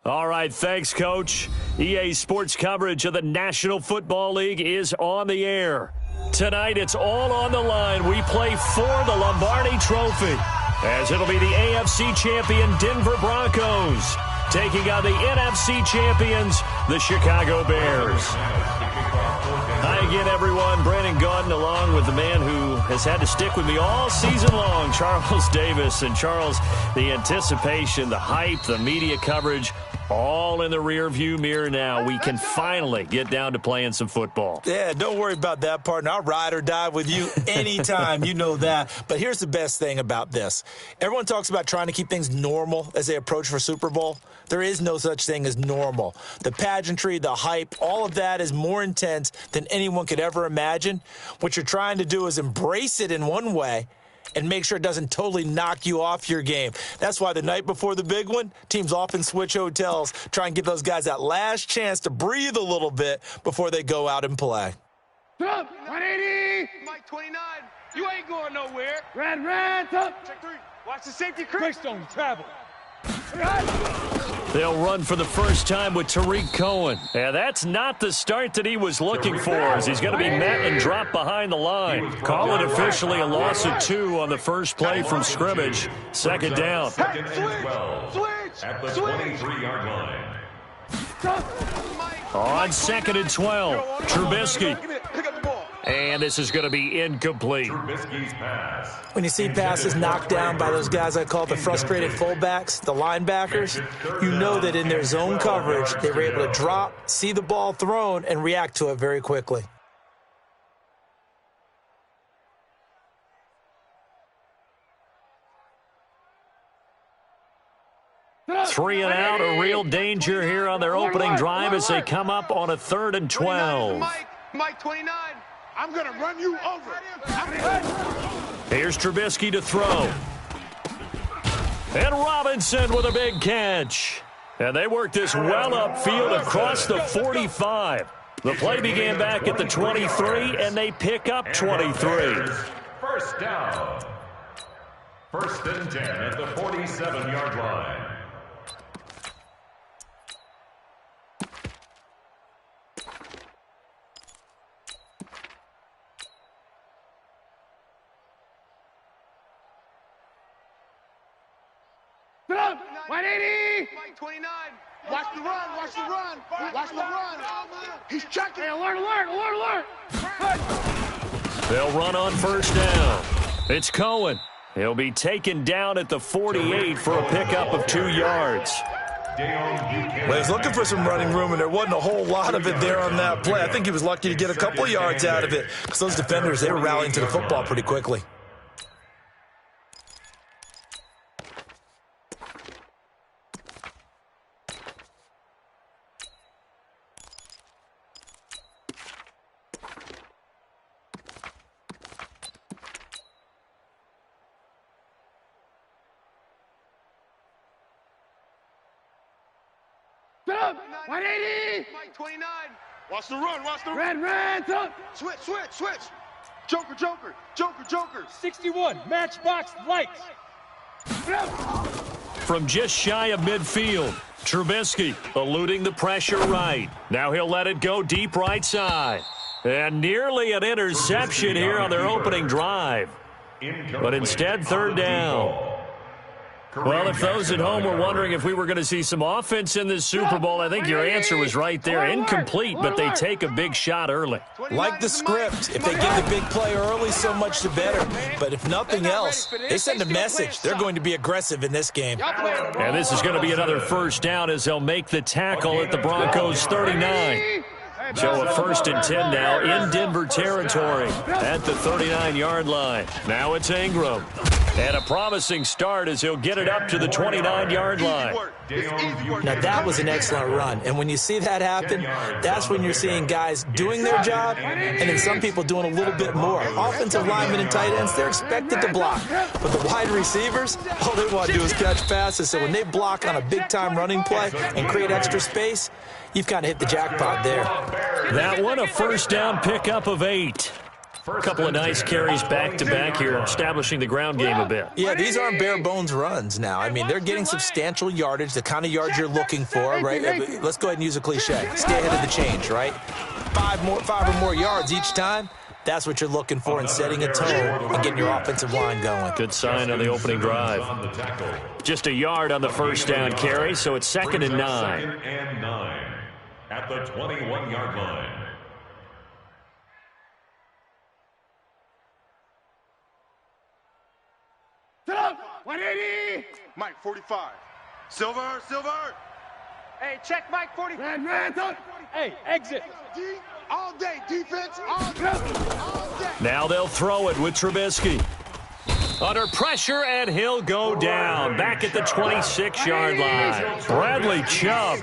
All right, thanks, Coach. EA Sports coverage of the National Football League is on the air. Tonight, it's all on the line. We play for the Lombardi Trophy, as it'll be the AFC champion Denver Broncos taking on the NFC champions, the Chicago Bears. Hi again, everyone. Brandon Gaudin along with the man who has had to stick with me all season long, Charles Davis. And Charles, the anticipation, the hype, the media coverage, all in the rearview mirror now. We can finally get down to playing some football. Yeah, don't worry about that, partner. I'll ride or die with you anytime. You know that. But here's the best thing about this. Everyone talks about trying to keep things normal as they approach for Super Bowl. There is no such thing as normal. The pageantry, the hype, all of that is more intense than anyone could ever imagine. What you're trying to do is embrace it in one way and make sure it doesn't totally knock you off your game. That's why the night before the big one, teams often switch hotels, try and give those guys that last chance to breathe a little bit before they go out and play. Up, 180. Mike 29, you ain't going nowhere. Red, up. Check 3. Watch the safety creep. Stone travel. They'll run for the first time with Tariq Cohen. And that's not the start that he was looking for, as he's going to be met and dropped behind the line. Call it officially a loss of 2 on the first play from scrimmage. Second down. Hey, switch. At the 23-yard line. On 2nd and 12, Trubisky. And this is going to be incomplete. When you see passes knocked down by those guys I call the frustrated fullbacks, the linebackers, you know that in their zone coverage, they were able to drop, see the ball thrown, and react to it very quickly. Three and out, a real danger here on their opening drive as they come up on a 3rd and 12. Mike 29. I'm going to run you over. Here's Trubisky to throw. And Robinson with a big catch. And they work this well upfield across the 45. The play began back at the 23, and they pick up 23. First down. 1st and 10 at the 47-yard line. Up, 180. Mike 29. Watch the run. Watch the run. He's checking. Hey, alert. They'll run on 1st down. It's Cohen. He'll be taken down at the 48 for a pickup of 2 yards. Well, he's looking for some running room, and there wasn't a whole lot of it there on that play. I think he was lucky to get a couple of yards out of it because those defenders, they were rallying to the football pretty quickly. Up, 180. Mike 29. Watch the run. Red, up. Switch. Joker. 61, matchbox lights. From just shy of midfield, Trubisky eluding the pressure right. Now he'll let it go deep right side. And nearly an interception here on their opening drive. But instead, 3rd down. Well, if those at home were wondering if we were going to see some offense in this Super Bowl, I think your answer was right there. Incomplete, but they take a big shot early. Like the script, if they get the big play early, so much the better. But if nothing else, they send a message. They're going to be aggressive in this game. And this is going to be another 1st down as they'll make the tackle at the Broncos' 39. So a 1st and 10 now in Denver territory at the 39-yard line. Now it's Ingram. And a promising start as he'll get it up to the 29-yard line. Now, that was an excellent run. And when you see that happen, that's when you're seeing guys doing their job and then some people doing a little bit more. Offensive linemen and tight ends, they're expected to block. But the wide receivers, all they want to do is catch passes. So when they block on a big-time running play and create extra space, you've kind of hit the jackpot there. That one, a 1st down pickup of 8. A couple of nice carries back-to-back here, establishing the ground game a bit. Yeah, these aren't bare-bones runs now. I mean, they're getting substantial yardage, the kind of yards you're looking for, right? Let's go ahead and use a cliche. Stay ahead of the change, right? Five or more yards each time. That's what you're looking for in setting a tone and getting your offensive line going. Good sign on the opening drive. Just a yard on the first down carry, so it's 2nd and 9. 2nd and 9 at the 21-yard line. Sit up! 180! Mike, 45. Silver! Hey, check Mike 40. Man, Hey, exit. All day, defense, all day. Now they'll throw it with Trubisky. Under pressure, and he'll go down. Back at the 26-yard line. Bradley Chubb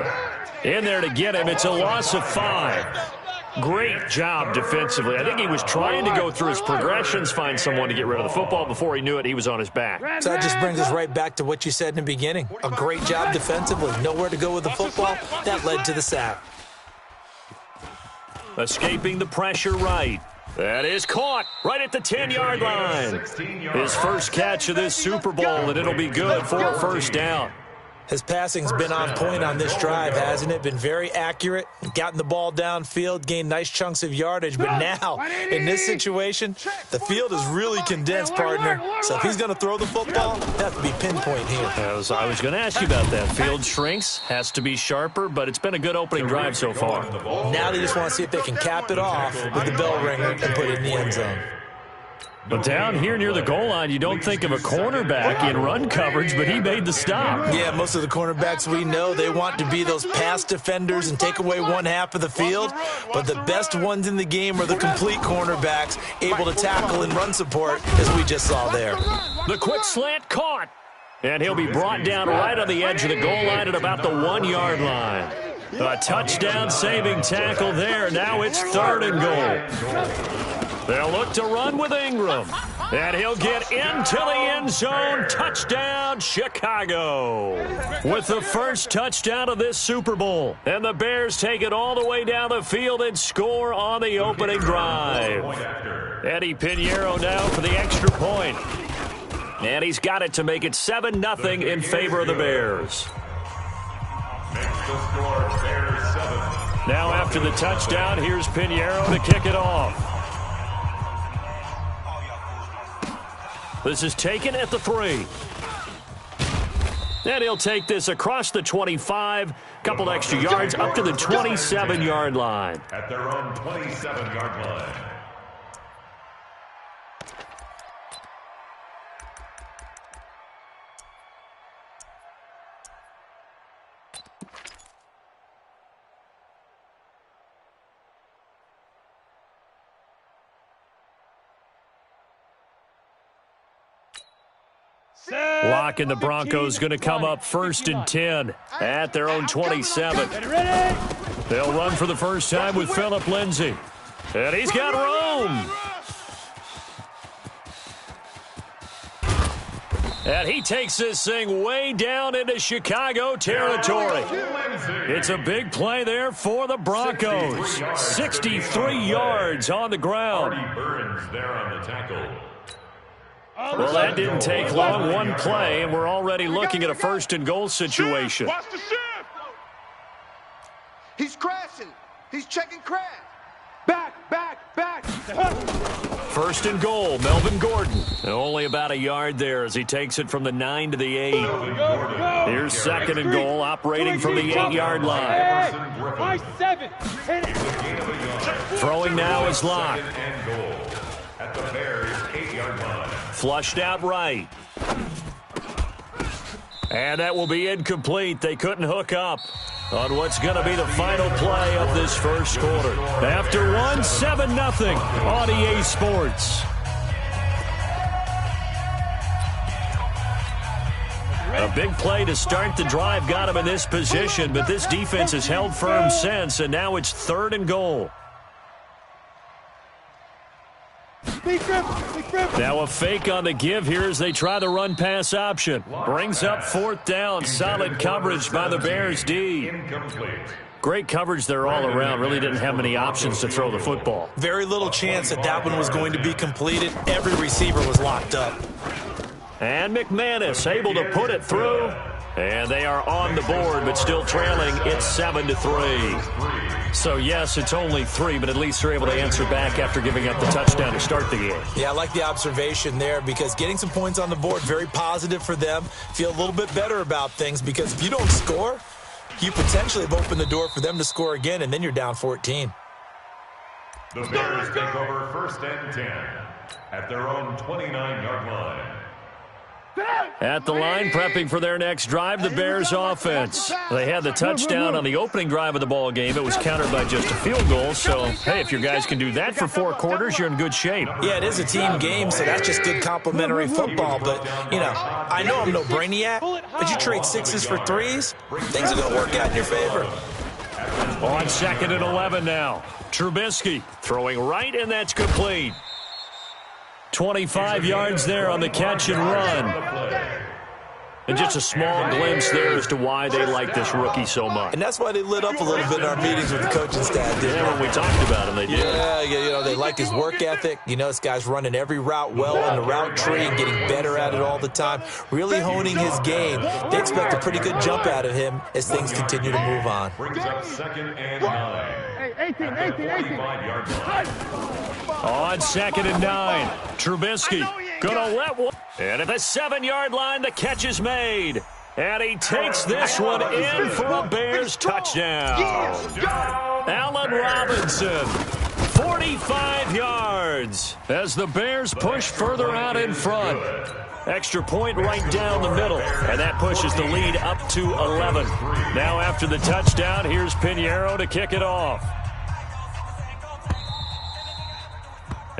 in there to get him. It's a loss of 5. Great job defensively. I think he was trying to go through his progressions, find someone to get rid of the football. Before he knew it, he was on his back. So that just brings us right back to what you said in the beginning. A great job defensively. Nowhere to go with the football. That led to the sack. Escaping the pressure right. That is caught right at the 10-yard line. His first catch of this Super Bowl, and it'll be good for a first down. His passing's been on point on this drive, hasn't it? Been very accurate, gotten the ball downfield, gained nice chunks of yardage. But now, in this situation, the field is really condensed, partner. So if he's going to throw the football, that has to be pinpoint here. I was going to ask you about that. Field shrinks, has to be sharper, but it's been a good opening drive so far. Now they just want to see if they can cap it off with the bell ringer and put it in the end zone. But down here near the goal line, you don't think of a cornerback in run coverage, but he made the stop. Yeah, most of the cornerbacks we know, they want to be those pass defenders and take away one half of the field. But the best ones in the game are the complete cornerbacks, able to tackle and run support, as we just saw there. The quick slant caught. And he'll be brought down right on the edge of the goal line at about the 1-yard line. A touchdown-saving tackle there. Now it's 3rd and goal. They'll look to run with Ingram. And he'll get into the end zone. Touchdown, Chicago. With the first touchdown of this Super Bowl. And the Bears take it all the way down the field and score on the opening drive. Eddie Pinheiro now for the extra point. And he's got it to make it 7-0 in favor of the Bears. Now after the touchdown, here's Pinheiro to kick it off. This is taken at the 3. And he'll take this across the 25, couple extra yards up to the 27-yard line. At their own 27-yard line. Lock and the Broncos going to come up 1st and 10 at their own 27. They'll run for the first time with Phillip Lindsay. And he's got room. And he takes this thing way down into Chicago territory. It's a big play there for the Broncos. 63 yards on the ground. Burns there on the tackle. Well, that didn't take long. One play, and we're already looking at a 1st and goal situation. Watch the shift. He's crashing. He's checking crash. Back. 1st and goal, Melvin Gordon. Only about a yard there as he takes it from the 9 to the 8. Here's 2nd and goal, operating from the 8-yard line. 7. Throwing now is Locke. At the Bears' 8-yard line. Flushed out right. And that will be incomplete. They couldn't hook up on what's going to be the final play of this first quarter. After one, 7-0 on EA Sports. A big play to start the drive got him in this position, but this defense has held firm since, and now it's 3rd and goal. Now a fake on the give here as they try the run-pass option. Brings up 4th down. Solid coverage by the Bears D. Incomplete. Great coverage there all around. Really didn't have many options to throw the football. Very little chance that that one was going to be completed. Every receiver was locked up. And McManus able to put it through. And they are on the board, but still trailing. It's 7-3. So, yes, it's only 3, but at least they're able to answer back after giving up the touchdown to start the game. Yeah, I like the observation there because getting some points on the board, very positive for them. Feel a little bit better about things because if you don't score, you potentially have opened the door for them to score again, and then you're down 14. The Bears take over 1st and 10 at their own 29-yard line. At the line, prepping for their next drive, the Bears offense. They had the touchdown on the opening drive of the ball game. It was countered by just a field goal. So, hey, if your guys can do that for 4 quarters, you're in good shape. Yeah, it is a team game, so that's just good complimentary football. But, you know, I know I'm no brainiac, but you trade 6s for 3s, things are going to work out in your favor. On 2nd and 11 now. Trubisky throwing right, and that's complete. 25 yards there on the catch and run. And just a small glimpse there as to why they like this rookie so much. And that's why they lit up a little bit in our meetings with the coaching staff, didn't when we talked about him, they did. Yeah, you know, they like his work ethic. You know, this guy's running every route well on the route tree and getting better at it all the time, really honing his game. They expect a pretty good jump out of him as things continue to move on. Brings up 2nd and 9. Hey, 18. On 2nd and 9, Trubisky gonna let one. And at the 7-yard line, the catch is made. And he takes this one in for a Bears touchdown. Allen Robinson, 45 yards as the Bears push further out in front. Extra point right down the middle, and that pushes the lead up to 11. Now after the touchdown, here's Pinheiro to kick it off.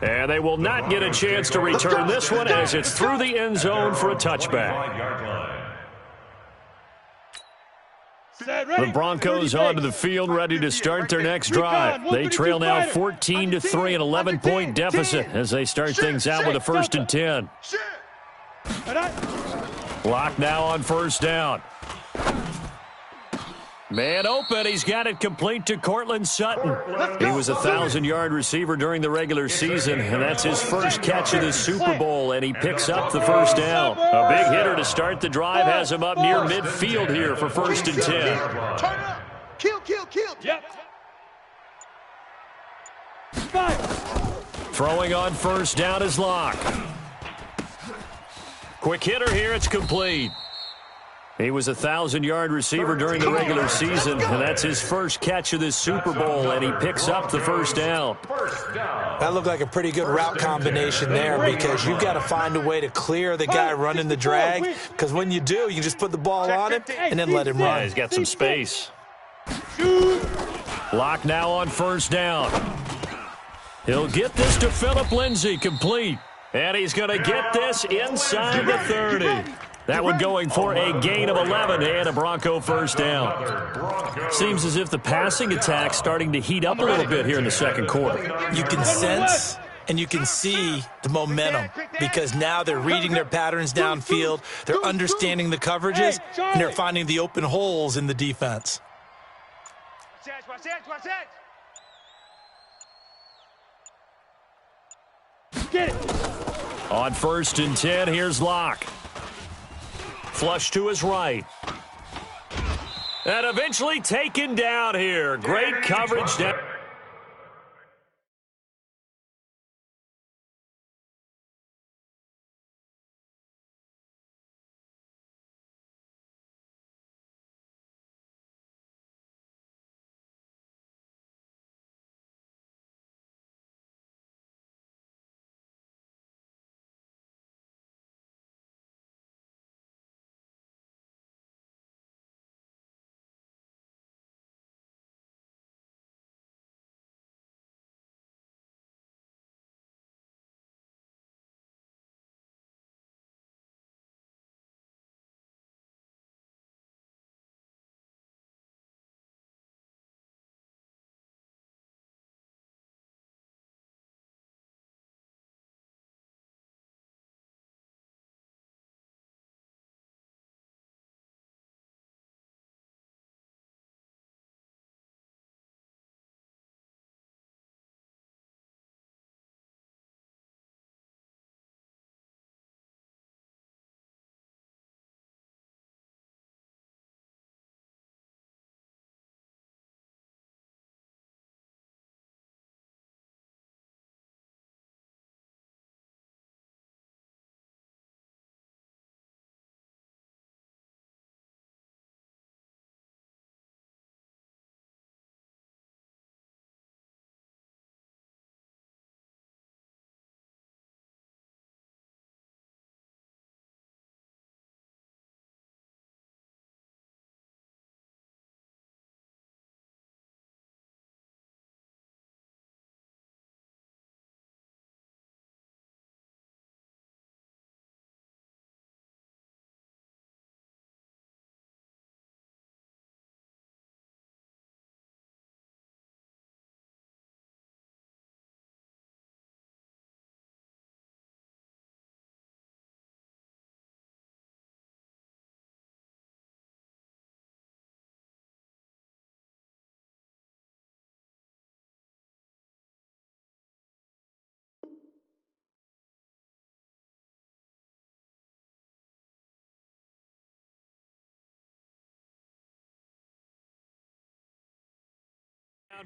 And they will not get a chance to return this one as it's through the end zone for a touchback. The Broncos onto the field, ready to start their next drive. They trail now 14-3, an 11-point deficit as they start things out with a 1st and 10. Lock now on 1st down. Man open, he's got it complete to Cortland Sutton. He was a 1,000-yard receiver during the regular season, and that's his first catch of the Super Bowl, and he picks up the 1st down. A big hitter to start the drive has him up near midfield here for 1st and 10. Turn up. Kill. Yep. Throwing on 1st down is Locke. Quick hitter here, it's complete. He was a 1,000-yard receiver during the regular season, and that's his first catch of this Super Bowl, and he picks up the 1st down. That looked like a pretty good route combination there because you've got to find a way to clear the guy running the drag, because when you do, you just put the ball on him and then let him run. Yeah, he's got some space. Lock now on 1st down. He'll get this to Phillip Lindsay, complete. And he's going to get this inside the 30. That one going for a gain of 11 and a Bronco 1st down. Seems as if the passing attack's starting to heat up a little bit here in the 2nd quarter. You can sense and you can see the momentum because now they're reading their patterns downfield, they're understanding the coverages, and they're finding the open holes in the defense. Get it. On 1st and 10, here's Locke. Flush to his right. And eventually taken down here. Great coverage down.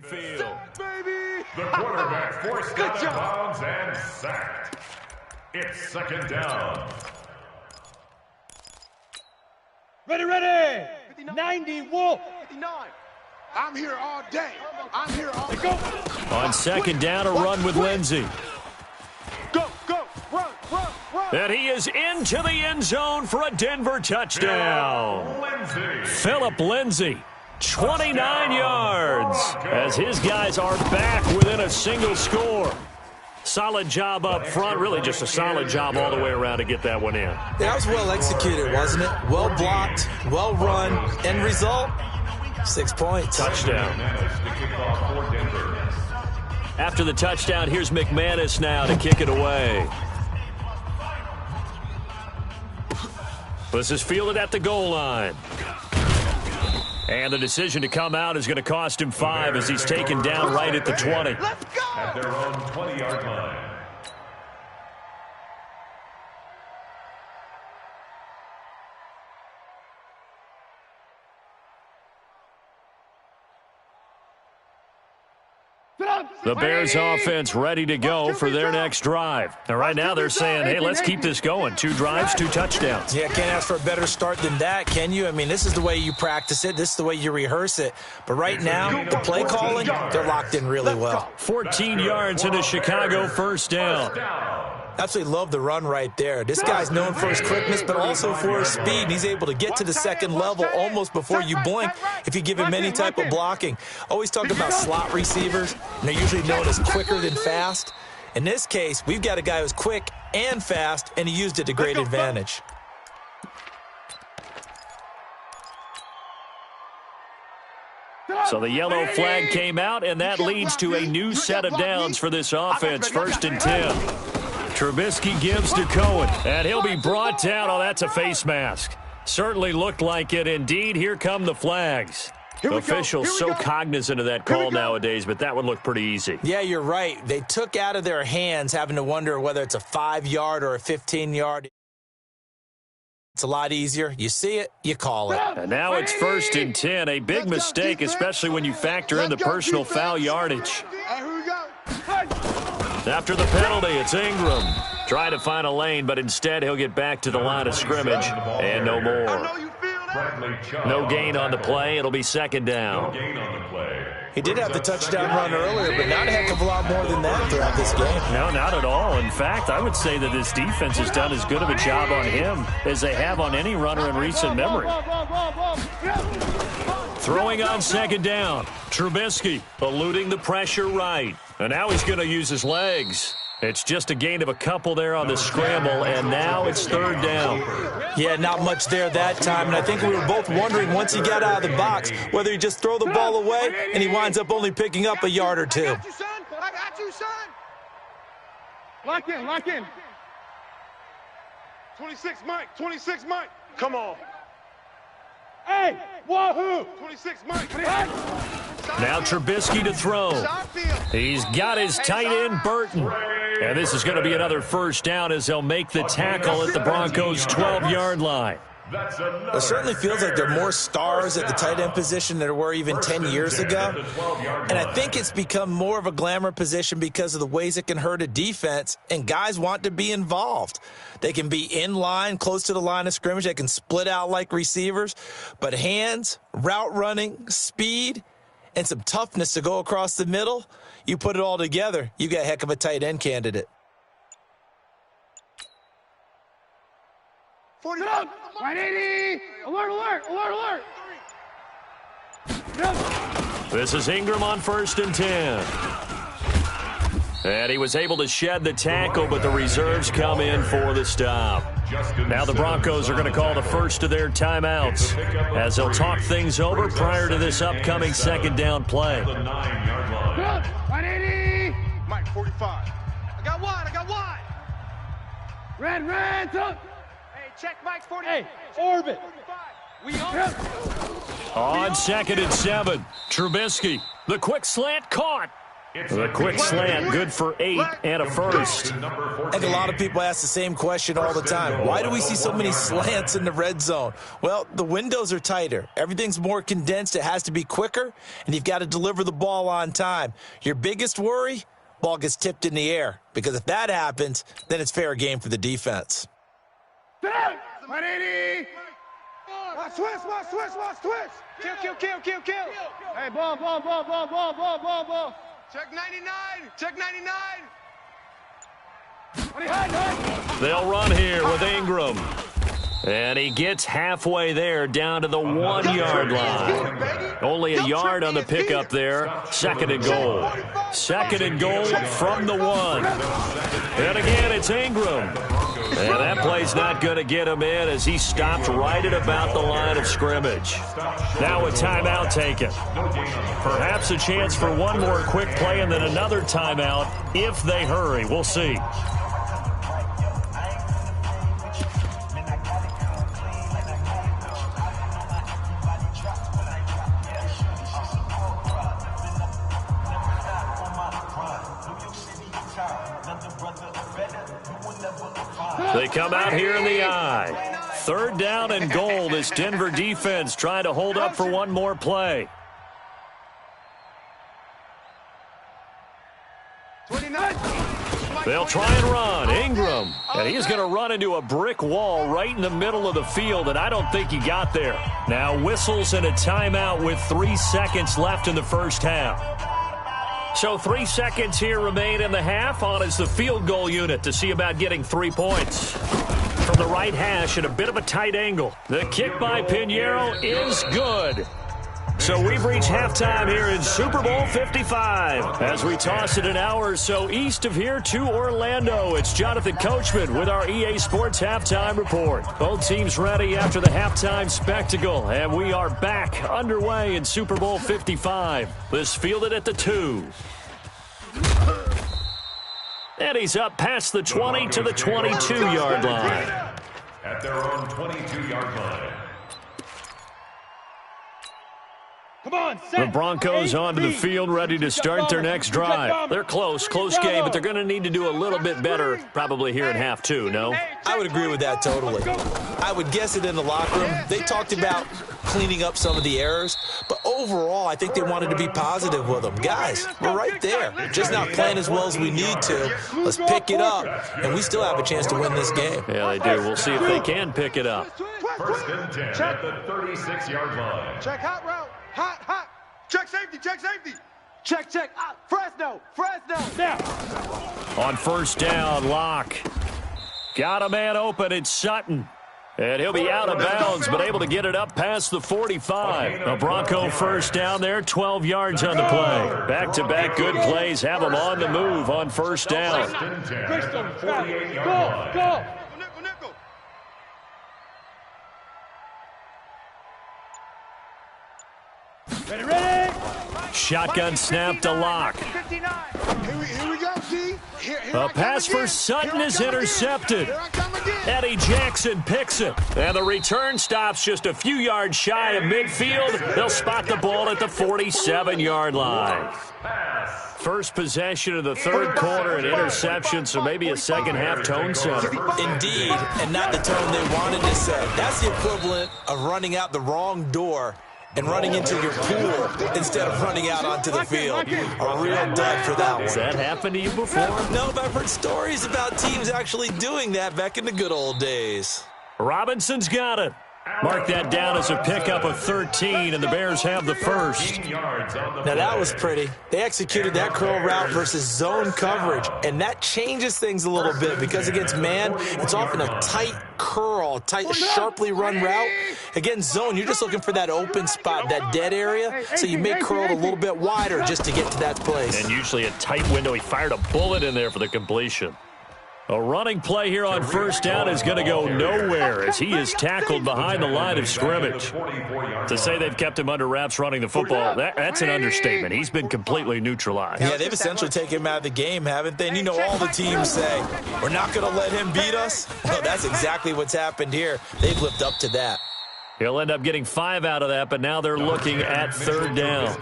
downfield. Baby! The quarterback forced out of bounds and sacked. It's second down. Ready. 90, Wolf. 59. I'm here all day. I'm here all day. On second down, a run with Lindsey. Go, run. And he is into the end zone for a Denver touchdown. Philip Lindsey, 29 yards, as his guys are back within a single score. Solid job up front, really just a solid job all the way around to get that one in. That was well executed, wasn't it? Well blocked, well run. End result, 6 points. Touchdown. After the touchdown, here's McManus now to kick it away. This is fielded at the goal line. And the decision to come out is going to cost him 5 as he's taken down right at the 20. Let's go! At their own 20-yard line. The Bears offense ready to go for their next drive. And right now they're saying, hey, let's keep this going. 2 drives, 2 touchdowns. Yeah, can't ask for a better start than that, can you? I mean, this is the way you practice it. This is the way you rehearse it. But right now, the play calling, they're locked in really well. 14 yards into Chicago, first down. Absolutely love the run right there. This guy's known for his quickness, but also for his speed. And he's able to get to the second level almost before you blink if you give him any type of blocking. Always talk about slot receivers, and they're usually known as quicker than fast. In this case, we've got a guy who's quick and fast, and he used it to great advantage. So the yellow flag came out, and that leads to a new set of downs for this offense. 1st and 10. Trubisky gives to Cohen, and he'll be brought down. Oh, that's a face mask. Certainly looked like it. Indeed, here come the flags. Officials so cognizant of that call nowadays, but that one looked pretty easy. Yeah, you're right. They took out of their hands having to wonder whether it's a 5-yard or a 15-yard. It's a lot easier. You see it, you call it. And now it's 1st and 10. A big mistake, especially when you factor in the personal foul yardage. After the penalty, it's Ingram. Trying to find a lane, but instead he'll get back to the line of scrimmage. And no more. No gain on the play. It'll be 2nd down. He did have the touchdown run earlier, but not a heck of a lot more than that throughout this game. No, not at all. In fact, I would say that this defense has done as good of a job on him as they have on any runner in recent memory. Throwing on 2nd down. Trubisky eluding the pressure right. And now he's going to use his legs. It's just a gain of a couple there on the scramble, and now it's 3rd down. Yeah, not much there that time, and I think we were both wondering once he got out of the box whether he just throw the ball away, and he winds up only picking up a yard or 2. I got you, son. Lock in. 26, Mike. Come on. Hey, wahoo! 26, Mike. Now Trubisky to throw. He's got his tight end, Burton. And this is going to be another 1st down as they'll make the tackle at the Broncos' 12-yard line. It certainly feels like there are more stars at the tight end position than there were even 10 years ago. And I think it's become more of a glamour position because of the ways it can hurt a defense, and guys want to be involved. They can be in line, close to the line of scrimmage. They can split out like receivers. But hands, route running, speed, and some toughness to go across the middle, you put it all together, you got a heck of a tight end candidate. 180. Alert. This is Ingram on 1st and 10. And he was able to shed the tackle, but the reserves come in for the stop. Now the Broncos are going to call the first of their timeouts as they'll talk things over prior to this upcoming 2nd down play. 180. Mike, 45. I got wide. Red, up. Hey, check Mike, 40. Hey, orbit. We on. On 2nd and 7, Trubisky, the quick slant caught. The quick slant, good for 8 and a first. I think a lot of people ask the same question all the time. Why do we see so many slants in the red zone? Well, the windows are tighter. Everything's more condensed. It has to be quicker, and you've got to deliver the ball on time. Your biggest worry? Ball gets tipped in the air, because if that happens, then it's fair game for the defense. 180. Watch twist. Kill. Hey, ball. Check 99. They'll run here with Ingram. And he gets halfway there, down to the 1-yard line. Only a yard on the pickup there. Second and goal. Second and goal from the 1. And again, it's Ingram. And that play's not going to get him in as he stopped right at about the line of scrimmage. Now a timeout taken. Perhaps a chance for one more quick play and then another timeout if they hurry. We'll see. They come out here in the eye. Third down and goal. This Denver defense trying to hold up for one more play. 29. They'll try and run. Ingram. And he's going to run into a brick wall right in the middle of the field, and I don't think he got there. Now whistles and a timeout with 3 seconds left in the first half. So 3 seconds here remain in the half. On is the field goal unit to see about getting 3 points. From the right hash at a bit of a tight angle. The kick by Pinheiro is good. So we've reached halftime here in Super Bowl 55. As we toss it an hour or so east of here to Orlando, it's Jonathan Coachman with our EA Sports Halftime Report. Both teams ready after the halftime spectacle, and we are back underway in Super Bowl 55. This fielded at the 2. And he's up past the 20 to the 22-yard line. At their own 22-yard line. Come on, The Broncos onto the field, ready to start their next drive. They're close game, but they're going to need to do a little bit better probably here in half 2, no? I would agree with that totally. I would guess it in the locker room. They talked about cleaning up some of the errors, but overall, I think they wanted to be positive with them. Guys, we're right there. Just not playing as well as we need to. Let's pick it up, and we still have a chance to win this game. Yeah, they do. We'll see if they can pick it up. First and 10 at the 36-yard line. Check hot route. Hot. Check safety. Check. Fresno. Now. On first down, Locke. Got a man open. It's Sutton. And he'll be out of bounds, but able to get it up past the 45. A Bronco first down there, 12 yards on the play. Back-to-back good plays have them on the move on first down. Go. Ready. Shotgun snap to Locke. Here we go, G. A pass for Sutton is intercepted. Eddie Jackson picks it. And the return stops just a few yards shy of midfield. They'll spot the ball at the 47-yard line. First possession of the third quarter, an interception, so maybe a second-half tone setter. Indeed, and not the tone they wanted to set. That's the equivalent of running out the wrong door and running into your pool instead of running out onto the field. A real dud for that one. Has that happened to you before? No, but I've heard stories about teams actually doing that back in the good old days. Robinson's got it. Mark that down as a pickup of 13, and the Bears have the first. Now, that was pretty. They executed that curl route versus zone coverage, and that changes things a little bit because against man, it's often a tight curl, tight, sharply run route. Against zone, you're just looking for that open spot, that dead area, so you may curl it a little bit wider just to get to that place. And usually a tight window. He fired a bullet in there for the completion. A running play here on first down is going to go nowhere as he is tackled behind the line of scrimmage. To say they've kept him under wraps running the football, that's an understatement. He's been completely neutralized. Yeah, they've essentially taken him out of the game, haven't they? And you know all the teams say, we're not going to let him beat us. Well, that's exactly what's happened here. They've lived up to that. He'll end up getting 5 out of that, but now they're looking at third down.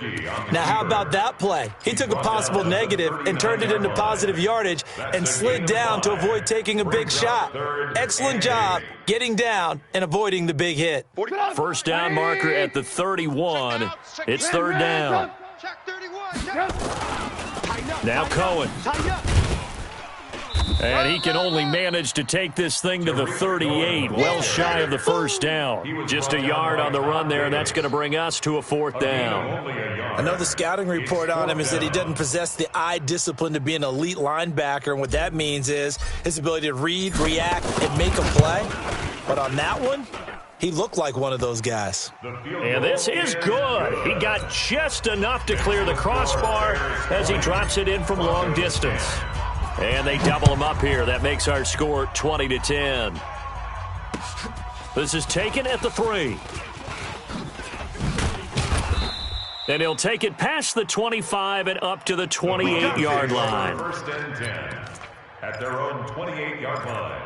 Now, how about that play? He took a possible negative and turned it into positive yardage and slid down to avoid taking a big shot. Excellent job getting down and avoiding the big hit. First down marker at the 31. It's third down. Now Cohen. And he can only manage to take this thing to the 38, well shy of the first down. Just a yard on the run there, and that's going to bring us to a fourth down. Another scouting report on him is that he doesn't possess the eye discipline to be an elite linebacker, and what that means is his ability to read, react, and make a play. But on that one, he looked like one of those guys. And this is good. He got just enough to clear the crossbar as he drops it in from long distance. And they double him up here. That makes our score 20-10. This is taken at the 3. And he'll take it past the 25 and up to the 28-yard line. First and 10 at their own 28-yard line.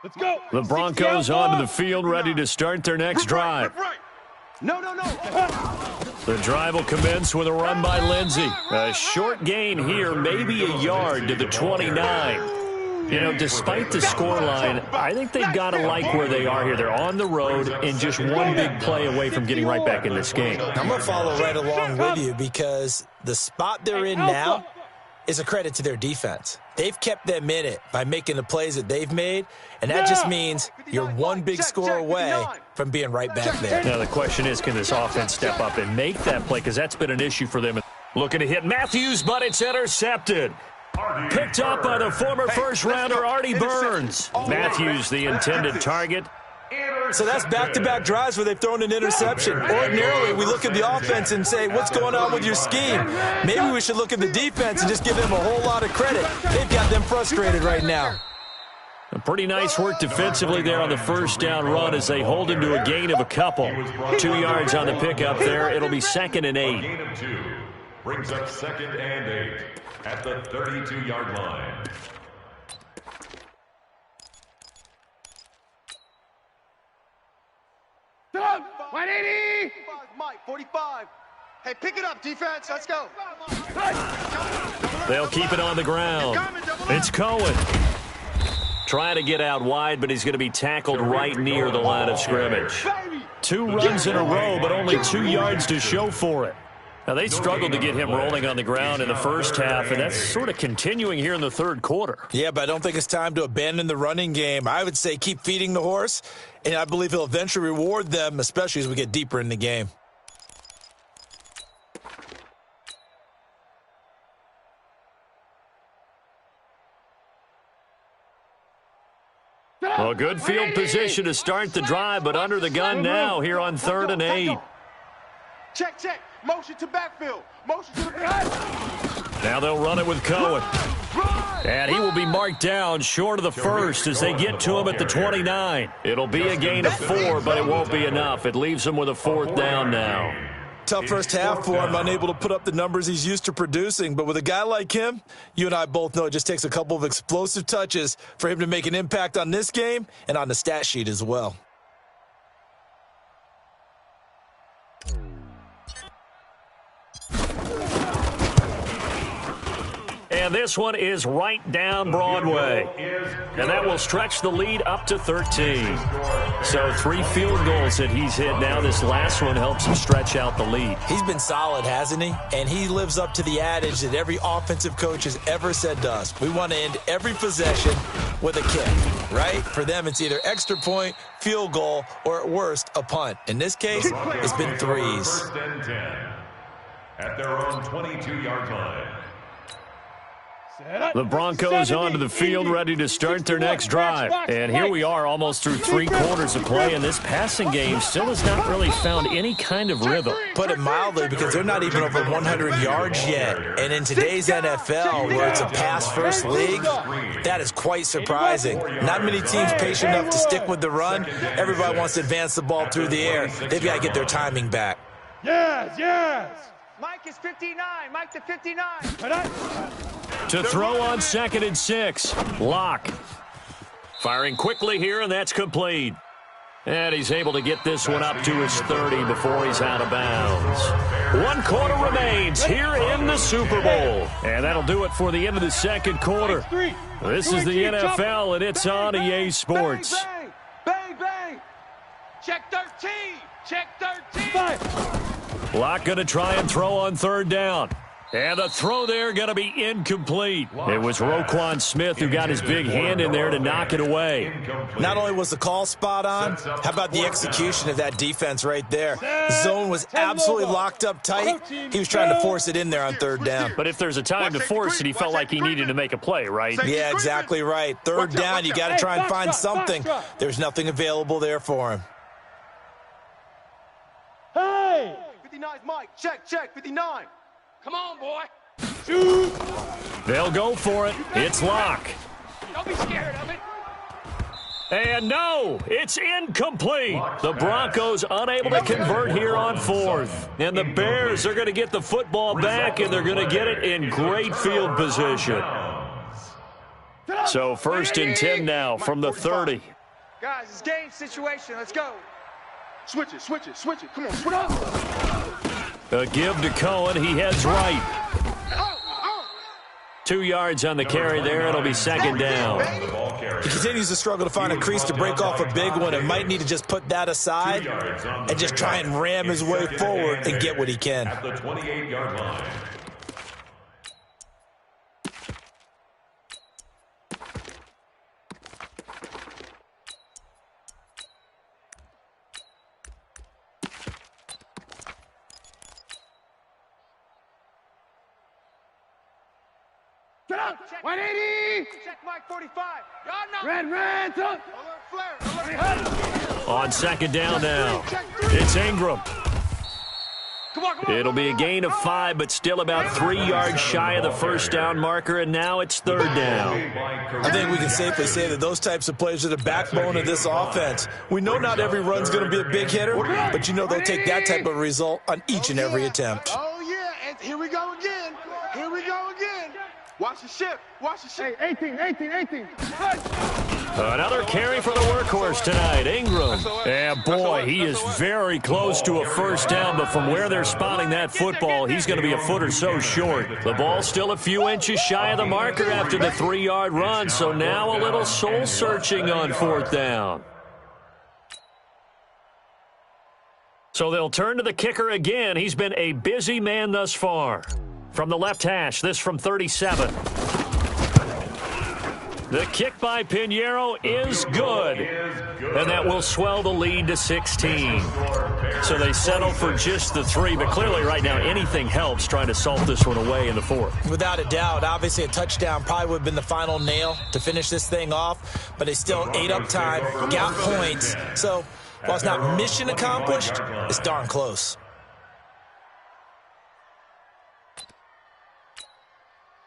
Let's go. The Broncos onto the field, ready to start their next drive. No. The drive will commence with a run by Lindsey. A short gain here, maybe a yard to the 29. You know, despite the scoreline, I think they've got to like where they are here. They're on the road and just one big play away from getting right back in this game. I'm going to follow right along with you because the spot they're in now is a credit to their defense. They've kept them in it by making the plays that they've made, and that just means you're one big score away from being right back there. Now the question is, can this offense step up and make that play? Because that's been an issue for them. Looking to hit Matthews, but it's intercepted. Picked up by the former first-rounder Artie Burns. Matthews, the intended target. So that's back-to-back drives where they've thrown an interception. Ordinarily, we look at the offense and say, what's going on with your scheme? Maybe we should look at the defense and just give them a whole lot of credit. They've got them frustrated right now. A pretty nice work defensively there on the first down run as they hold him to a gain of a couple. 2 yards on the pickup there. It'll be 2nd and 8. Gain of 2 brings up 2nd and 8 at the 32-yard line. Stop! 180! Mike, 45. Hey, pick it up, defense. Let's go. They'll keep it on the ground. It's Cohen. Trying to get out wide, but he's going to be tackled right near the line of scrimmage. 2 runs in a row, but only 2 yards to show for it. Now, they struggled to get him rolling on the ground in the first half, and that's sort of continuing here in the third quarter. Yeah, but I don't think it's time to abandon the running game. I would say keep feeding the horse, and I believe he'll eventually reward them, especially as we get deeper in the game. Well, good field position to start the drive, but under the gun now here on 3rd and 8. Check. Motion to backfield. Motion to the back. Now they'll run it with Cohen. And he will be marked down short of the first as they get to him at the 29. It'll be a gain of 4, but it won't be enough. It leaves him with a 4th down now. Tough first half for him, unable to put up the numbers he's used to producing. But with a guy like him, you and I both know it just takes a couple of explosive touches for him to make an impact on this game and on the stat sheet as well. And this one is right down Broadway. And that will stretch the lead up to 13. So 3 field goals that he's hit now. This last one helps him stretch out the lead. He's been solid, hasn't he? And he lives up to the adage that every offensive coach has ever said to us. We want to end every possession with a kick, right? For them, it's either extra point, field goal, or at worst, a punt. In this case, it's been 3s. 1st and 10 at their own 22-yard line. The Broncos onto the field, ready to start their next drive. And here we are almost through 3 quarters of play, and this passing game still has not really found any kind of rhythm. Put it mildly, because they're not even over 100 yards yet. And in today's NFL, where it's a pass-first league, that is quite surprising. Not many teams patient enough to stick with the run. Everybody wants to advance the ball through the air. They've got to get their timing back. Yes. Mike is 59. Mike to 59. To throw on 2nd and 6. Lock. Firing quickly here, and that's complete. And he's able to get this one up to his 30 before he's out of bounds. 1 quarter remains here in the Super Bowl. And that'll do it for the end of the second quarter. This is the NFL, and it's on EA Sports. Bang, bang, bang, bang. Check 13. Check 13. Locke going to try and throw on third down. And the throw there going to be incomplete. It was Roquan Smith who got his big hand in there to knock it away. Not only was the call spot on, how about the execution of that defense right there? The zone was absolutely locked up tight. He was trying to force it in there on third down. But if there's a time to force it, he felt like he needed to make a play, right? Yeah, exactly right. Third down, you got to try and find something. There's nothing available there for him. Hey! 59's Mike. Check, 59. Come on, boy. Shoot. They'll go for it. It's Locke. Don't be scared of it. And no, it's incomplete. The Broncos unable to convert here on fourth. And the Bears are going to get the football back, and they're going to get it in great field position. So 1st and 10 now from the 30. Guys, it's game situation. Let's go. Switch it. Come on, switch up. A give to Cohen. He heads right. 2 yards on the carry there. It'll be second down. He continues to struggle to find a crease to break off a big one and might need to just put that aside and just try and ram his way forward and get what he can. At the 28-yard line. Get up. 180. Check Mike 45. Red. Alert flare. On second down now, it's Ingram. Come on. It'll be a gain of 5, but still about 3 yards shy of the first down marker, and now it's third down. I think we can safely say that those types of plays are the backbone of this offense. We know not every run's going to be a big hitter, but you know they'll take that type of result on each and every attempt. Oh, yeah, and here we go again. Watch the ship. Hey, 18. Another carry for the workhorse tonight, Ingram. And boy, he is very close to a first down, but from where they're spotting that football, he's going to be a foot or so short. The ball's still a few inches shy of the marker after the 3-yard run, so now a little soul-searching on fourth down. So they'll turn to the kicker again. He's been a busy man thus far. From the left hash, this from 37. The kick by Pinheiro is good. And that will swell the lead to 16. So they settle for just the 3, but clearly right now anything helps trying to salt this one away in the fourth. Without a doubt, obviously a touchdown probably would have been the final nail to finish this thing off, but they still ate up time, got points. So while it's not mission accomplished, it's darn close.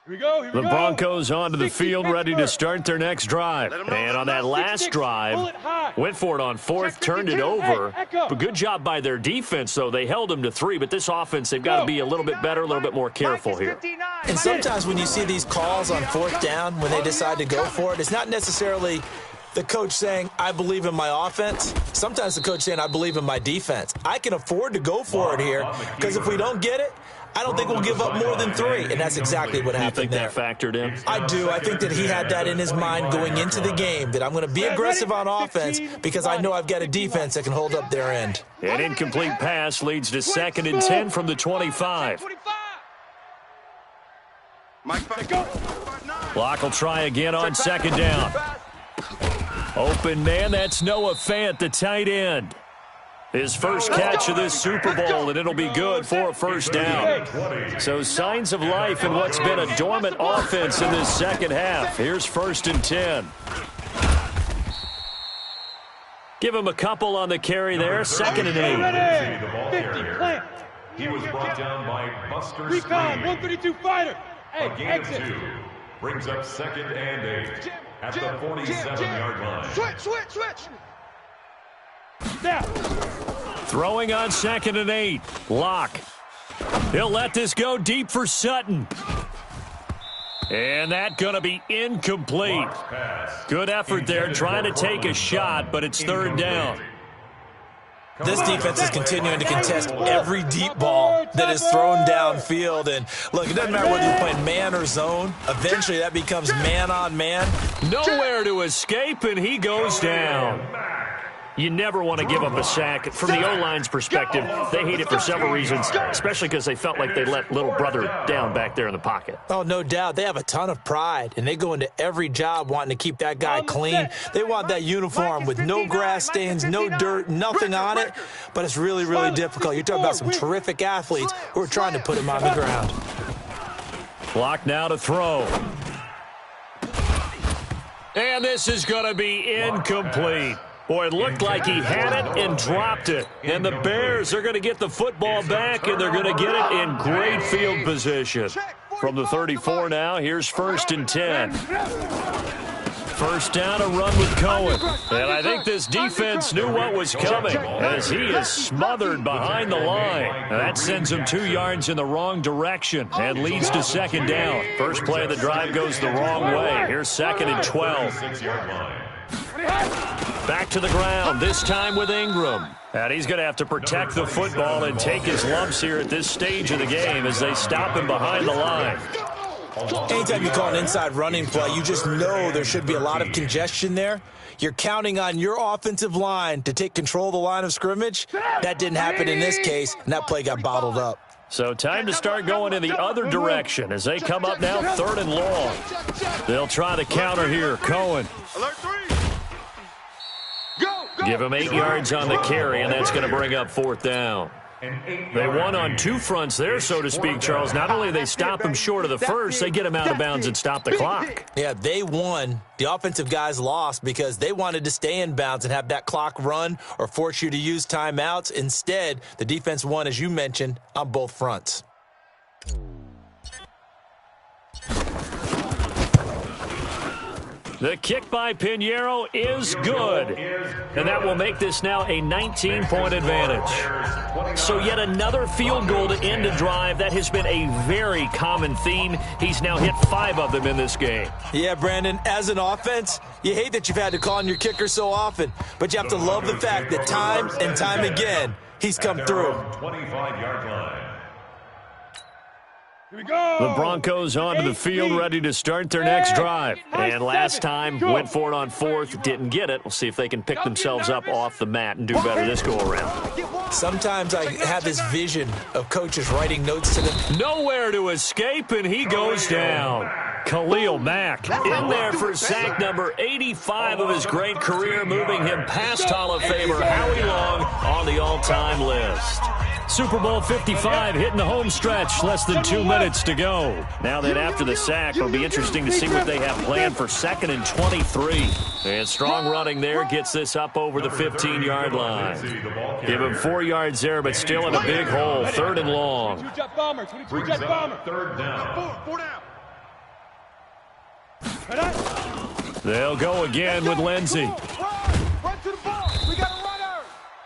Here we go. The Broncos onto the field, ready to start their next drive. And on that last drive, went for it on fourth, turned it over. But good job by their defense, though. They held them to 3, but this offense, they've got to be a little bit better, a little bit more careful here. And sometimes when you see these calls on fourth down, when they decide to go for it, it's not necessarily the coach saying, I believe in my offense. Sometimes the coach saying, I believe in my defense. I can afford to go for it here because if we don't get it, I don't think we'll give up more than 3, and that's exactly what happened there. You think that factored in? I do. I think that he had that in his mind going into the game, that I'm going to be aggressive on offense because I know I've got a defense that can hold up their end. An incomplete pass leads to 2nd and 10 from the 25. Locke will try again on second down. Open man, that's Noah Fant, the tight end. His first catch of this Super Bowl, and it'll be good for a first down. So signs of life in what's been a dormant offense in this second half. Here's 1st and 10. Give him a couple on the carry there. 2nd and 8. 50, plant. He was brought down by Buster Recon, Screen. 132 fighter. A Hey, gain exit. of 2 brings up 2nd and 8 at the 47-yard line. Switch. Snap. Throwing on 2nd and 8. Locke. He'll let this go deep for Sutton. And that going to be incomplete. Good effort there trying to take a shot, but it's third down. This defense is continuing to contest every deep ball that is thrown downfield. And, look, it doesn't matter whether you're playing man or zone. Eventually, that becomes man on man. Nowhere to escape, and he goes down. You never want to give up a sack. From the O-line's perspective, they hate it for several reasons, especially because they felt like they let little brother down back there in the pocket. Oh, no doubt. They have a ton of pride, and they go into every job wanting to keep that guy clean. They want that uniform with no grass stains, no dirt, nothing on it, but it's really, really difficult. You're talking about some terrific athletes who are trying to put him on the ground. Clock now to throw. And this is going to be incomplete. Boy, it looked like he had it and dropped it. And the Bears are going to get the football back, and they're going to get it in great field position. From the 34 now, here's 1st and 10. First down, a run with Cohen. And I think this defense knew what was coming as he is smothered behind the line. And that sends him 2 yards in the wrong direction and leads to second down. First play of the drive goes the wrong way. Here's 2nd and 12. Back to the ground, this time with Ingram. And he's going to have to protect the football and take his lumps here at this stage of the game as they stop him behind the line. Anytime you call an inside running play, you just know there should be a lot of congestion there. You're counting on your offensive line to take control of the line of scrimmage. That didn't happen in this case, and that play got bottled up. So time to start going in the other direction as they come up now 3rd and long. They'll try the counter here. Cohen. Give him 8 yards on the carry, and that's going to bring up 4th down. They won on 2 fronts there, so to speak, Charles. Not only they stop him short of the first, they get him out of bounds and stop the clock. Yeah, they won. The offensive guys lost because they wanted to stay in bounds and have that clock run or force you to use timeouts. Instead, the defense won, as you mentioned, on both fronts. The kick by Pinheiro is good, and that will make this now a 19-point advantage. So yet another field goal to end a drive. That has been a very common theme. He's now hit 5 of them in this game. Yeah, Brandon, as an offense, you hate that you've had to call on your kicker so often, but you have to love the fact that time and time again, he's come through. 25-yard line. Here we go. The Broncos onto the field, ready to start their next drive. And last time, went for it on 4th, didn't get it. We'll see if they can pick themselves up off the mat and do better this go-around. Sometimes I have this vision of coaches writing notes to them. Nowhere to escape, and he goes down. Khalil Mack in there for sack number 85 of his great career, moving him past Hall of Famer Howie Long on the all-time list. Super Bowl 55 hitting the home stretch, less than 2 minutes to go. Now that after the sack, it'll be interesting to see what they have planned for 2nd and 23. And strong running there gets this up over the 15-yard line. Give him 4 yards there, but still in a big hole. 3rd and long. 22-jet bomber, 22-jet bomber. 3rd down. 4 down. They'll go again with Lindsey. Run to the ball. We got a runner.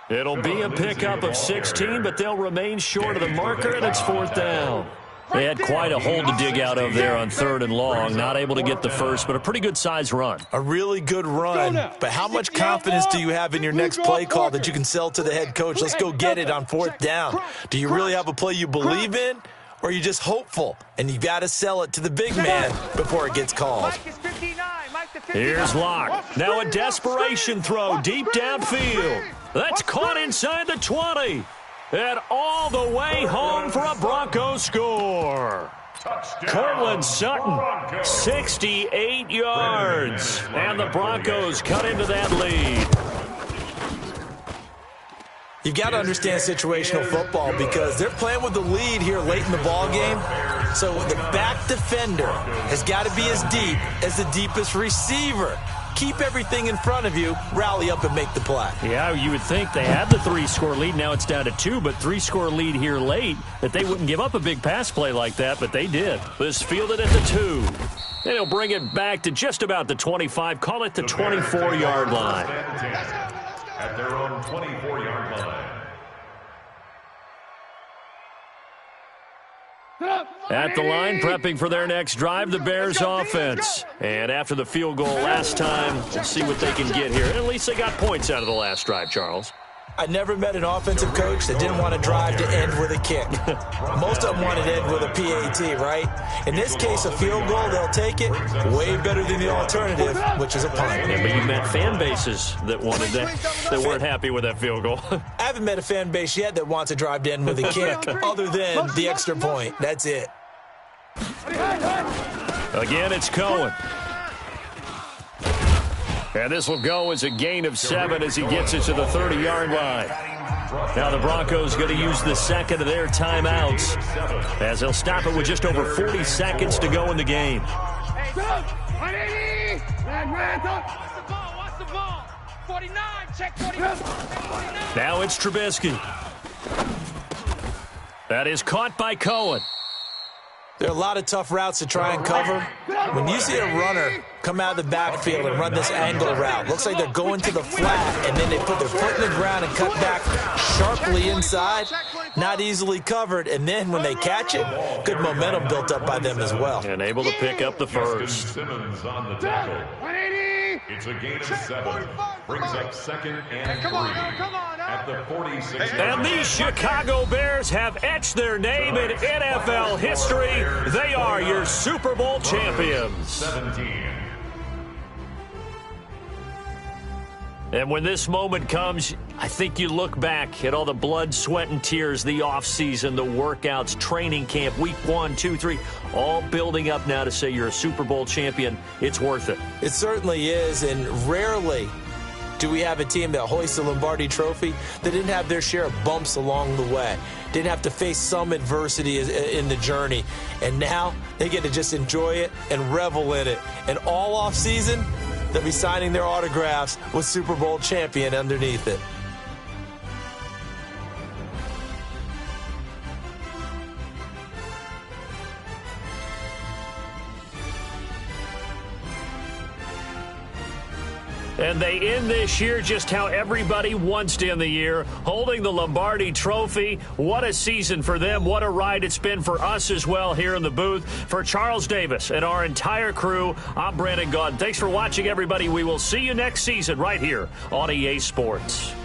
It'll be a pickup of 16, but they'll remain short of the marker, and it's 4th down. They had quite a hole to dig out of there on 3rd and long. Not able to get the first, but a pretty good-sized run. A really good run, but how much confidence do you have in your next play call that you can sell to the head coach? Let's go get it on 4th down. Do you really have a play you believe in, or are you just hopeful, and you got to sell it to the big man before it gets called? Here's Locke. Now a desperation throw deep downfield. That's caught inside the 20. And all the way home for a Broncos score. Cortland Sutton, 68 yards. And the Broncos cut into that lead. You've got to understand situational football because they're playing with the lead here late in the ball game. So the back defender has got to be as deep as the deepest receiver. Keep everything in front of you, rally up and make the play. Yeah, you would think they had the 3-score lead. Now it's down to 2, but 3-score lead here late, that they wouldn't give up a big pass play like that, but they did. This fielded at the 2. And he'll bring it back to just about the 25, call it the 24-yard line. At their own 24-yard line. At the line, prepping for their next drive, the Bears offense. And after the field goal last time, we'll see what they can get here. At least they got points out of the last drive, Charles. I never met an offensive coach that didn't want to drive to end with a kick. Most of them wanted to end with a PAT, right? In this case, a field goal, they'll take it. Way better than the alternative, which is a punt. Yeah, but you met fan bases that wanted that weren't happy with that field goal. I haven't met a fan base yet that wants to drive to end with a kick, other than the extra point. That's it. Again, it's Cohen. And this will go as a gain of 7 as he gets it to the 30-yard line. Now the Broncos going to use the second of their timeouts as they'll stop it with just over 40 seconds to go in the game. Watch the ball. 49, check 49. Now it's Trubisky. That is caught by Cohen. There are a lot of tough routes to try and cover. When you see a runner come out of the backfield and run this angle route, looks like they're going to the flat, and then they put their foot in the ground and cut back sharply inside, not easily covered, and then when they catch it, good momentum built up by them as well. And able to pick up the first. Simmons on the tackle. 180. It's a gain of 7. Brings up 2nd and 3 at the 46. And these Chicago Bears have etched their name in NFL history. They are your Super Bowl champions. 17. And when this moment comes, I think you look back at all the blood, sweat, and tears, the offseason, the workouts, training camp, week 1, 2, 3, all building up now to say you're a Super Bowl champion. It's worth it. It certainly is, and rarely do we have a team that hoists the Lombardi Trophy that didn't have their share of bumps along the way, didn't have to face some adversity in the journey, and now they get to just enjoy it and revel in it. And all offseason, they'll be signing their autographs with Super Bowl champion underneath it. And they end this year just how everybody wants to end the year, holding the Lombardi Trophy. What a season for them. What a ride it's been for us as well here in the booth. For Charles Davis and our entire crew, I'm Brandon Gaudin. Thanks for watching, everybody. We will see you next season right here on EA Sports.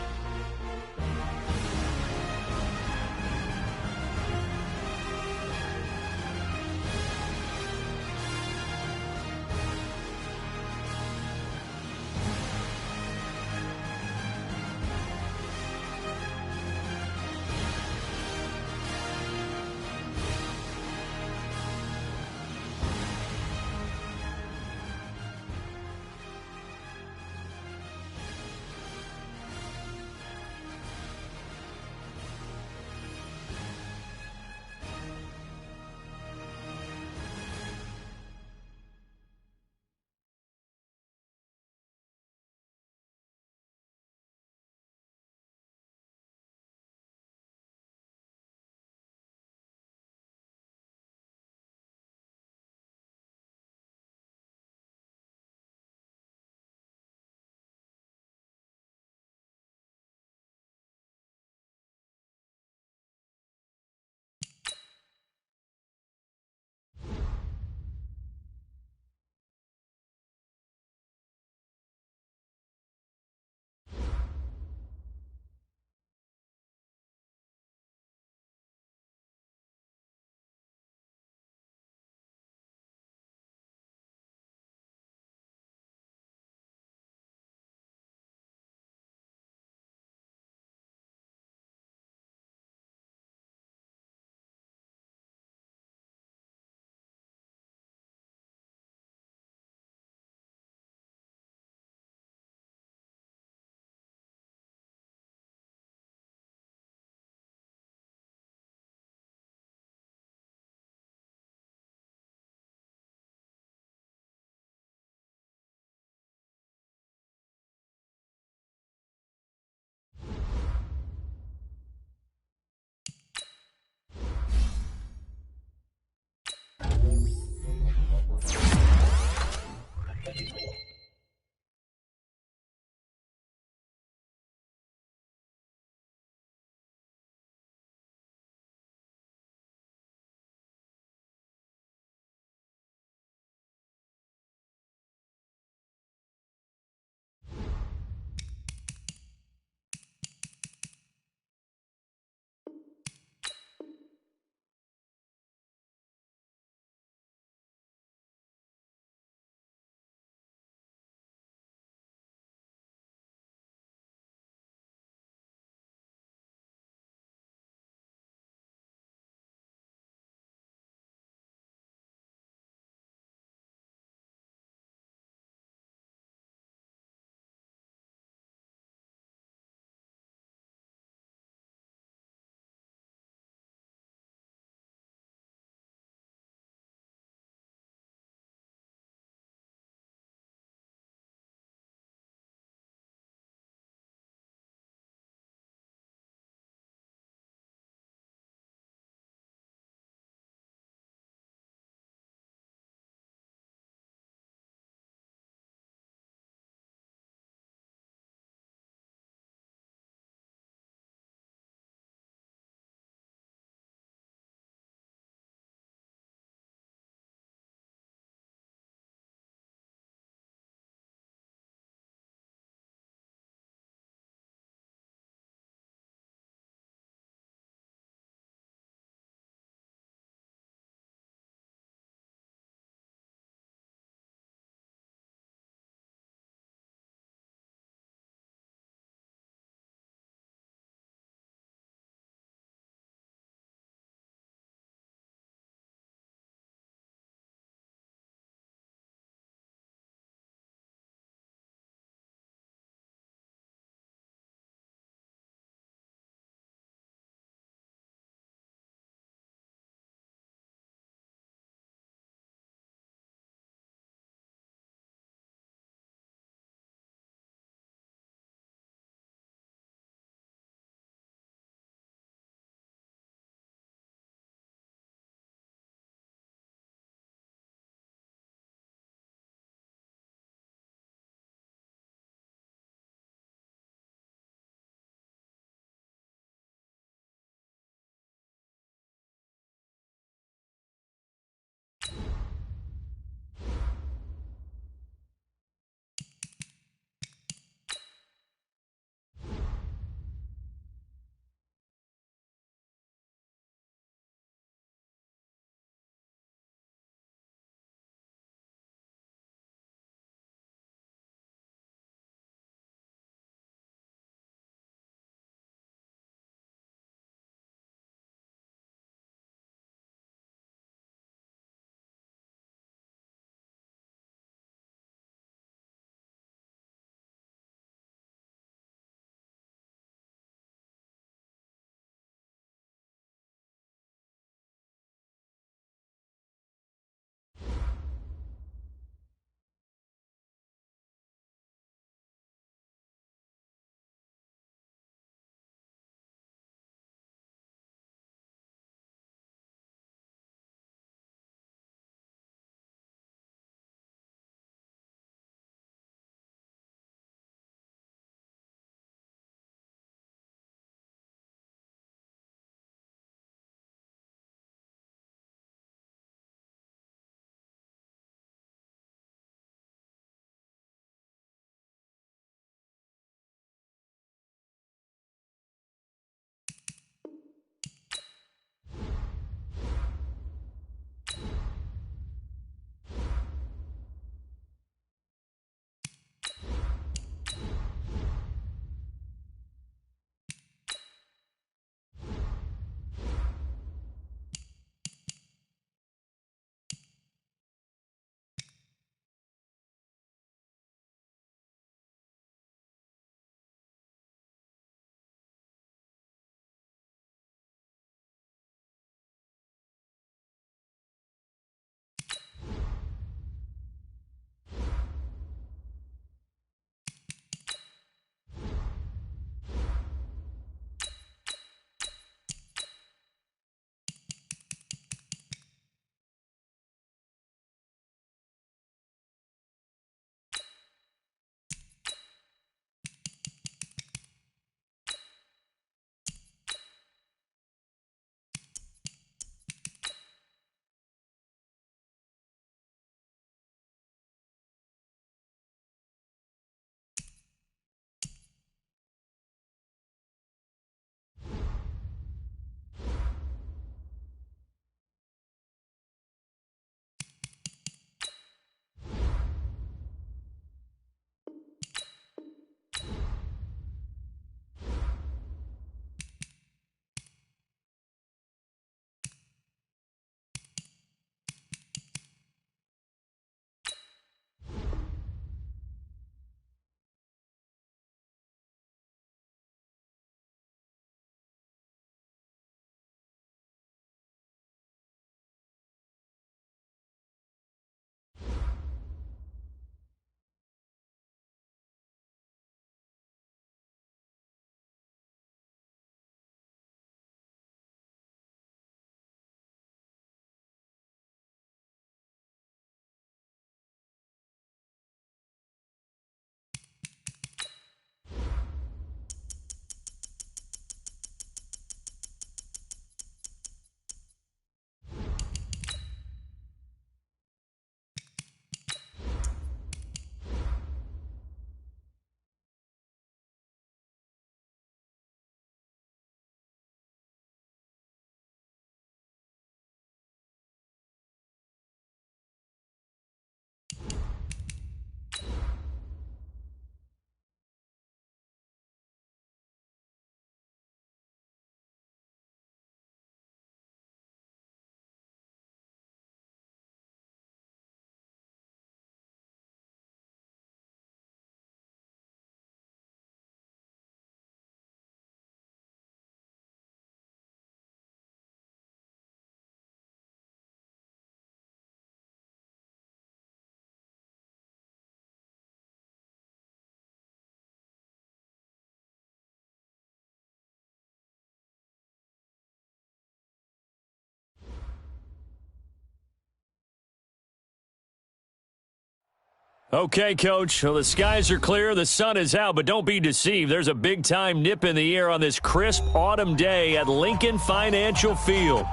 Okay, Coach. Well, the skies are clear. The sun is out, but don't be deceived. There's a big-time nip in the air on this crisp autumn day at Lincoln Financial Field.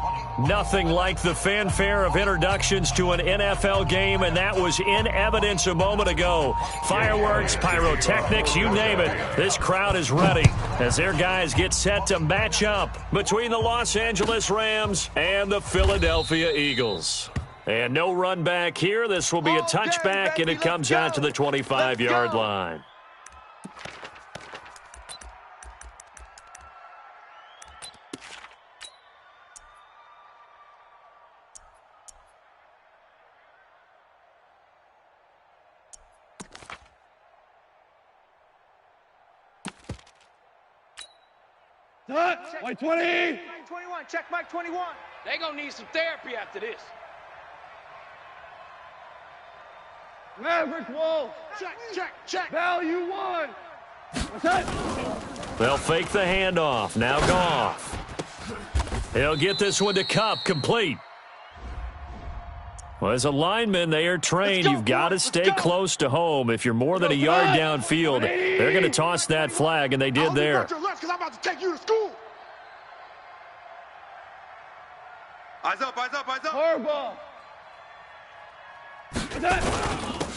Nothing like the fanfare of introductions to an NFL game, and that was in evidence a moment ago. Fireworks, pyrotechnics, you name it. This crowd is ready as their guys get set to match up between the Los Angeles Rams and the Philadelphia Eagles. And no run back here. This will be a touchback, and it comes out to the 25-yard line. White 20. Mike 21, check Mike 21. They're going to need some therapy after this. Maverick Wolf. Check. Value 1. What's that? They'll fake the handoff. Now Goff. He'll get this one to Cup, complete. Well, as a lineman, they are trained. You've got to stay close to home. If you're more than a yard downfield, they're going to toss that flag, and they did there. I'm about to take you to school. Eyes up. Horrible. What's that?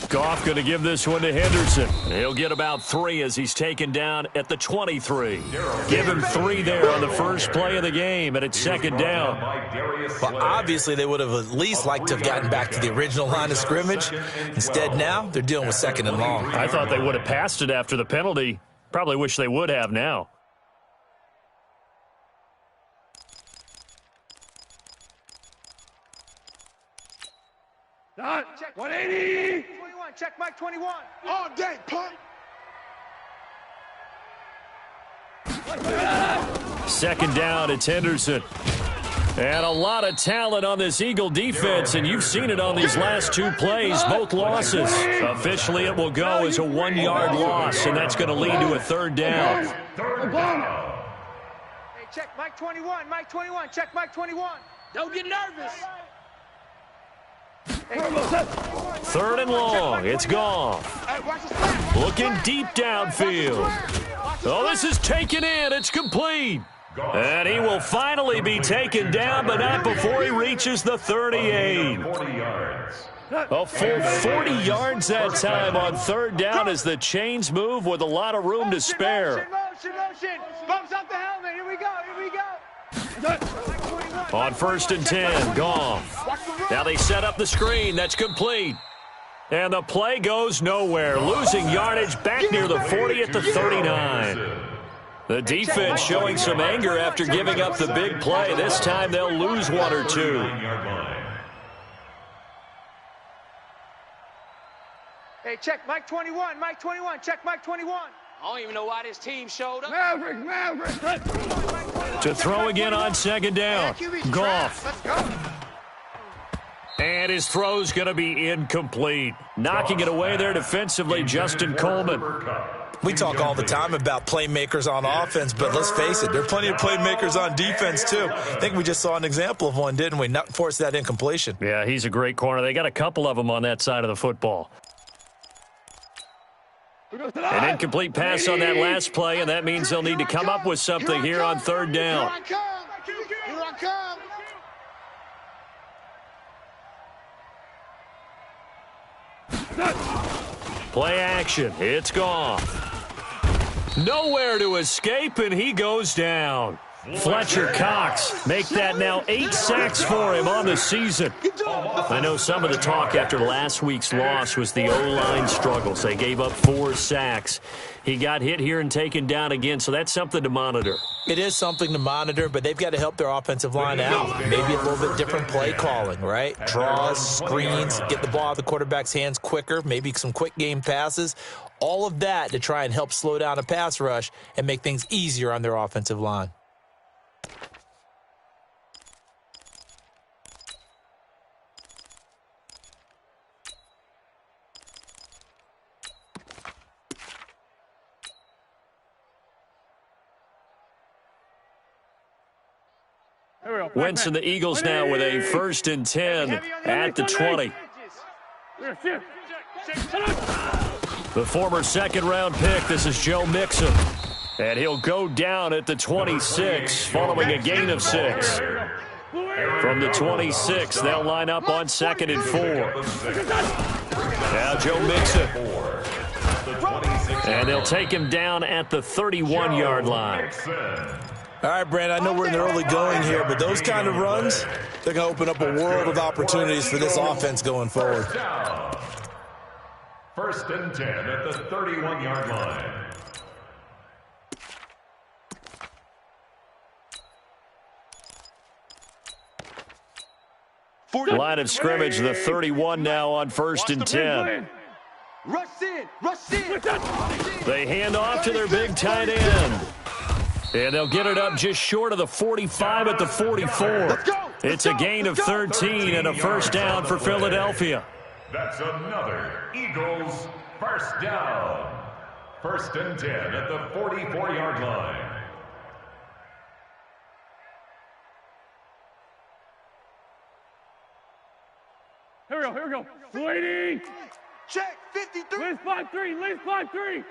Goff going to give this one to Henderson. He'll get about 3 as he's taken down at the 23. Give him 3 there on the first play of the game, and it's second down. Well, obviously, they would have at least liked to have gotten back to the original line of scrimmage. Instead, now they're dealing with second and long. I thought they would have passed it after the penalty. Probably wish they would have now. Dot. 180. 21, check Mike 21. All day, punk. Second down, it's Henderson. And a lot of talent on this Eagle defense, and you've seen it on these last 2 plays, both losses. Officially, it will go as a 1-yard loss, and that's going to lead to a third down. Hey, check Mike 21. Mike 21, check Mike 21. Don't get nervous. Third and long, it's Goff. Looking deep downfield. Oh, this is taken in, it's complete. And he will finally be taken down, but not before he reaches the 38. A full 40 yards that time on third down as the chains move with a lot of room to spare. Motion. Bumps up the helmet. Here we go. On first and 10, Goff. Now they set up the screen. That's complete. And the play goes nowhere. Losing yardage back near the 40 at the 39. The defense showing some anger after giving up the big play. This time they'll lose 1 or 2. Hey, check Mike 21. Mike 21, check Mike 21. I don't even know why this team showed up. Maverick. To throw again on second down. Goff. Let's go. And his throw's going to be incomplete. Knocking it away there defensively, Justin Coleman. We talk all the time about playmakers on offense, but let's face it, there are plenty of playmakers on defense, too. I think we just saw an example of one, didn't we? Not force that incompletion. Yeah, he's a great corner. They got a couple of them on that side of the football. An incomplete pass on that last play, and that means they'll need to come up with something here on third down. Here I come. Play action. It's Goff. Nowhere to escape, and he goes down. Fletcher Cox make that now 8 sacks for him on the season. I know some of the talk after last week's loss was the O-line struggles. They gave up 4 sacks. He got hit here and taken down again, so that's something to monitor. It is something to monitor, but they've got to help their offensive line out. Maybe a little bit different play calling, right? Draws, screens, get the ball out of the quarterback's hands quicker, maybe some quick game passes. All of that to try and help slow down a pass rush and make things easier on their offensive line. Wentz and the Eagles now with a 1st and 10 at the 20. The former second-round pick, this is Joe Mixon. And he'll go down at the 26 following a gain of 6. From the 26, they'll line up on 2nd and 4. Now Joe Mixon. And they'll take him down at the 31-yard line. All right, Brandon, I know we're in the early going here, but those kind of runs, they're going to open up a world of opportunities for this offense going forward. 1st and 10 at the 31-yard line. Line of scrimmage, the 31 now on 1st and 10. Rush in, rush in. They hand off to their big tight end. And they'll get it up just short of the 45 at the 44. It's a gain of 13 and a first down for Philadelphia. That's another Eagles first down. 1st and 10 at the 44-yard line. Here we go. 280. Check, 53. Let's 5-3.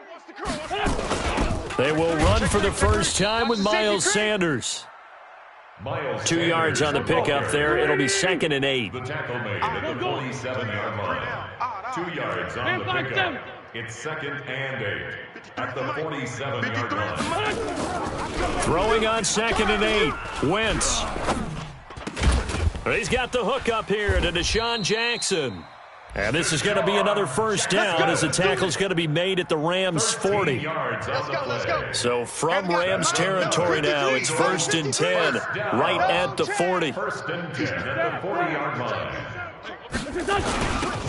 They will run for the first time with Miles Sanders. 2 yards on the pickup there. It'll be 2nd and 8. The tackle made at the 47-yard line. 2 yards on the pickup. It's 2nd and 8 at the 47-yard line. Throwing on 2nd and 8. Wentz. He's got the hook up here to Deshaun Jackson. And this is going to be another first down as the tackle's going to be made at the Rams 40. Let's go. So from Rams territory now, it's 1st and 10 right at the 40. 1st and 10 at the 40-yard line.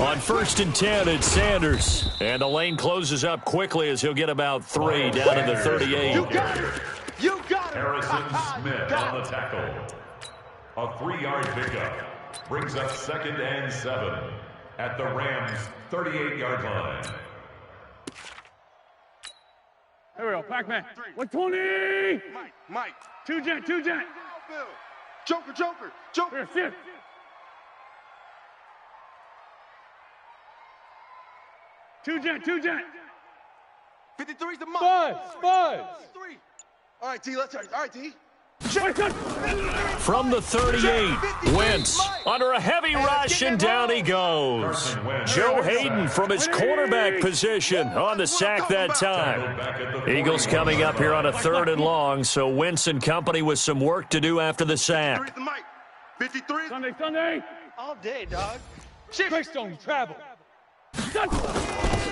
On 1st and 10, it's Sanders. And the lane closes up quickly as he'll get about 3 down to the 38. You got it. Harrison Smith on the tackle. A 3-yard pickup brings up 2nd and 7 at the Rams 38-yard line. Here we go, Pac-Man. 120. Mike. Two jet. Joker. Here, sit. Two jet. 53's the Mike. Spud. 3. All right, T, let's turn. All right, T. From the 38, Wentz under a heavy rush, and down he goes. Joe Hayden from his quarterback position on the sack that time. Eagles coming up here on a 3rd and long, so Wentz and company with some work to do after the sack. 53. Sunday. All day, dog. Greystone travel.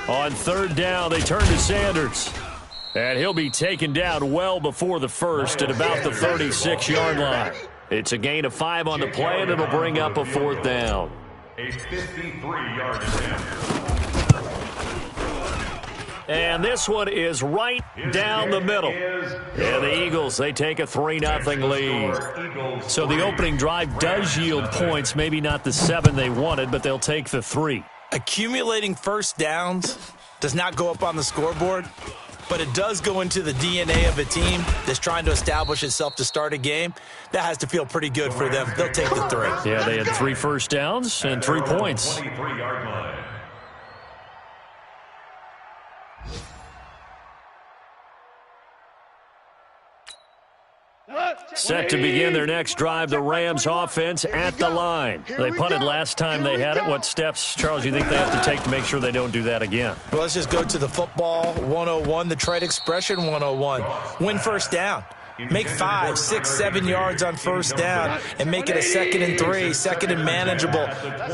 On 3rd down, they turn to Sanders. And he'll be taken down well before the first at about the 36-yard line. It's a gain of 5 on the play, and it'll bring up a 4th down. A 53-yard attempt. And this one is right down the middle. And the Eagles, they take a 3-0 lead. So the opening drive does yield points, maybe not the 7 they wanted, but they'll take the 3. Accumulating first downs does not go up on the scoreboard, but it does go into the DNA of a team that's trying to establish itself to start a game. That has to feel pretty good for them. They'll take the 3. Yeah, they had 3 first downs and 3 points. 23-yard line. Set to begin their next drive, the Rams offense at the line. They punted last time they had it. What steps, Charles, you think they have to take to make sure they don't do that again? Well, let's just go to the football 101, the trade expression 101. Win first down. Make 5, 6, 7 yards on first down and make it a 2nd and 3, 2nd and manageable.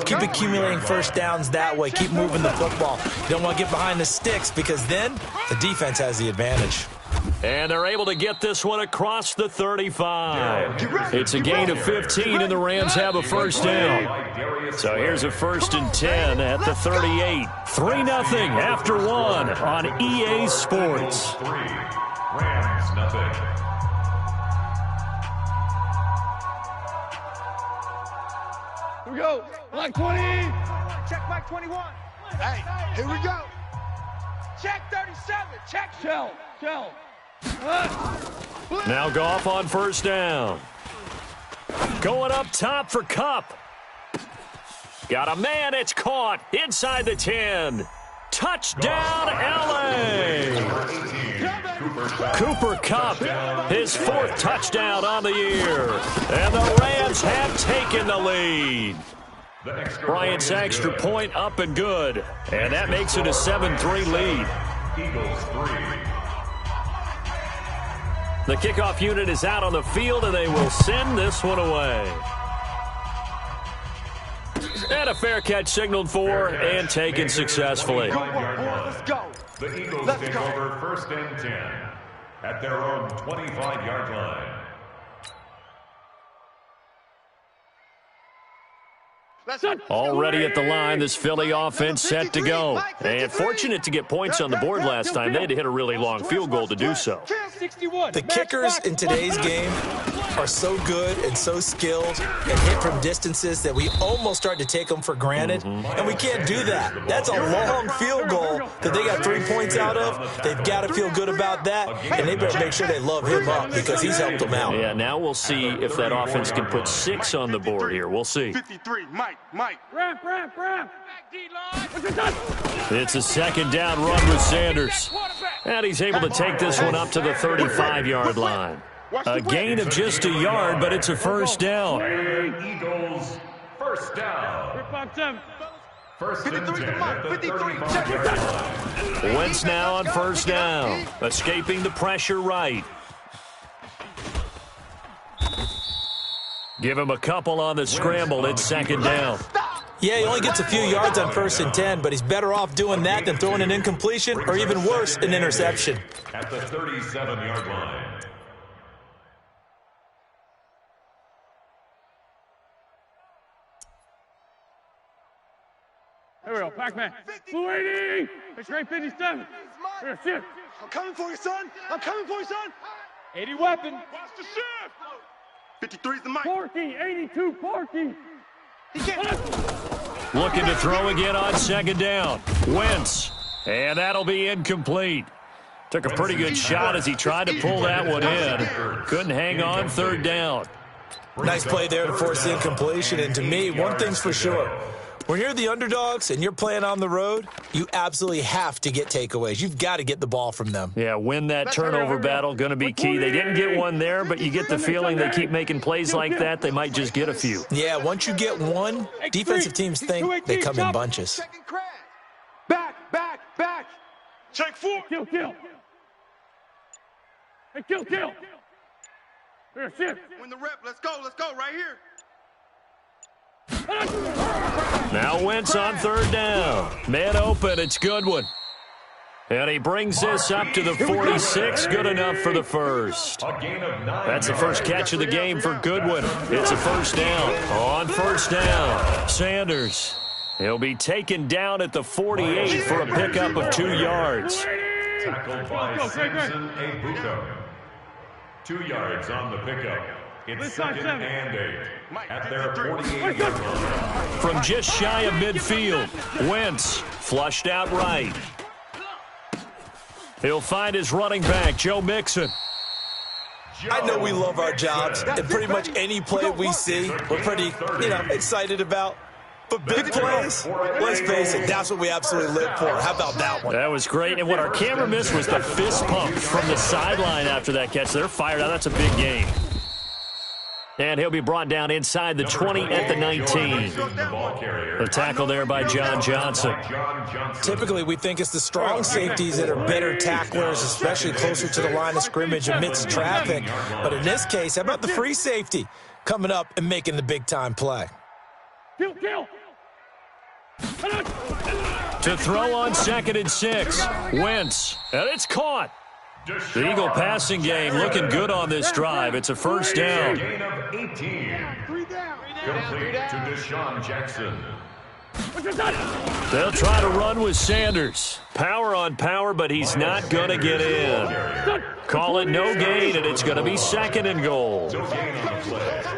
Keep accumulating first downs that way. Keep moving the football. You don't want to get behind the sticks because then the defense has the advantage. And they're able to get this one across the 35. It's a gain of 15, and the Rams have a first down. So here's a 1st and 10 at the 38. 3-0 after 1 on EA Sports. 3, Rams nothing. Here we go. Like 20. Check Mike 21. Hey, here we go. Check 37. Check. Shell. Now Goff on first down. Going up top for Kupp. Got a man, it's caught inside the 10. Touchdown, L.A. Cooper Kupp, his 4th touchdown on the year. And the Rams have taken the lead. Bryant's extra point up and good. And that makes it a 7-3 lead. Eagles 3. The kickoff unit is out on the field, and they will send this one away. And a fair catch signaled for and taken successfully. Let's go. The Eagles take over 1st and 10 at their own 25-yard line. Already at the line, this Philly offense set to go. And fortunate to get points on the board last time. They had to hit a really long field goal to do so. The kickers in today's game are so good and so skilled and hit from distances that we almost start to take them for granted. And we can't do that. That's a long field goal that they got 3 points out of. They've got to feel good about that, and they better make sure they love him up because he's helped them out. Yeah, now we'll see if that offense can put 6 on the board here. We'll see. 53, Mike. Ramp. It's a 2nd down run with Sanders. And he's able to take this one up to the 35-yard line. A gain of just a yard, but it's a 1st down. Eagles, 1st down. 1st and 10 at the 35-yard line. Wentz now on 1st down. Escaping the pressure right. Give him a couple on the scramble. It's 2nd down. Yeah, he only gets a few yards on 1st and 10, but he's better off doing that than throwing an incompletion or even worse, an interception. At the 37-yard line. Here we go, Pac-Man. Blue 80. It's right 57. Here, shift. I'm coming for you, son. 80 weapon. Watch the shift. 53's the mic. Porky, 82, Porky. Looking to throw again on 2nd down. Wentz. And that'll be incomplete. Took a pretty good shot as he tried to pull that one in. Couldn't hang on 3rd down. Nice play there to force the incompletion. And to me, one thing's for sure. When you're the underdogs and you're playing on the road, you absolutely have to get takeaways. You've got to get the ball from them. Yeah, win that turnover battle, going to be key. They didn't get one there, but you get the feeling they keep making plays like that, they might just get a few. Yeah, once you get one, defensive teams think they come in bunches. Back. Check 4. Kill. Hey, kill. Here, shift. Win the rep. Let's go right here. Now Wentz on 3rd down. Man open, it's Goodwin. And he brings this up to the 46, good enough for the 1st. That's the 1st catch of the game for Goodwin. It's a 1st down. On 1st down, Sanders. He'll be taken down at the 48 for a pickup of 2 yards. Tackled by Samson Ebuka. 2 yards on the pickup. It's 2nd and 8 at their 48-yard line. From just shy of midfield, Wentz flushed out right. He'll find his running back, Joe Mixon. I know we love our jobs, and pretty much any play we see, we're pretty, excited about. But big plays, let's face it, that's what we absolutely live for. How about that one? That was great. And what our camera missed was the fist pump from the sideline after that catch. They're fired out. That's a big gain. And he'll be brought down inside the 20 at the 19. The tackle there by John Johnson. Typically, we think it's the strong safeties that are better tacklers, especially closer to the line of scrimmage amidst traffic. But in this case, how about the free safety coming up and making the big-time play? Kill. To throw on 2nd and 6. Wentz. And it's caught. The Eagle passing game looking good on this drive. It's a 1st down. Gain of 18. Complete to Deshaun Jackson. They'll try to run with Sanders. Power on power, but he's not going to get in. Call it no gain, and it's going to be 2nd and goal.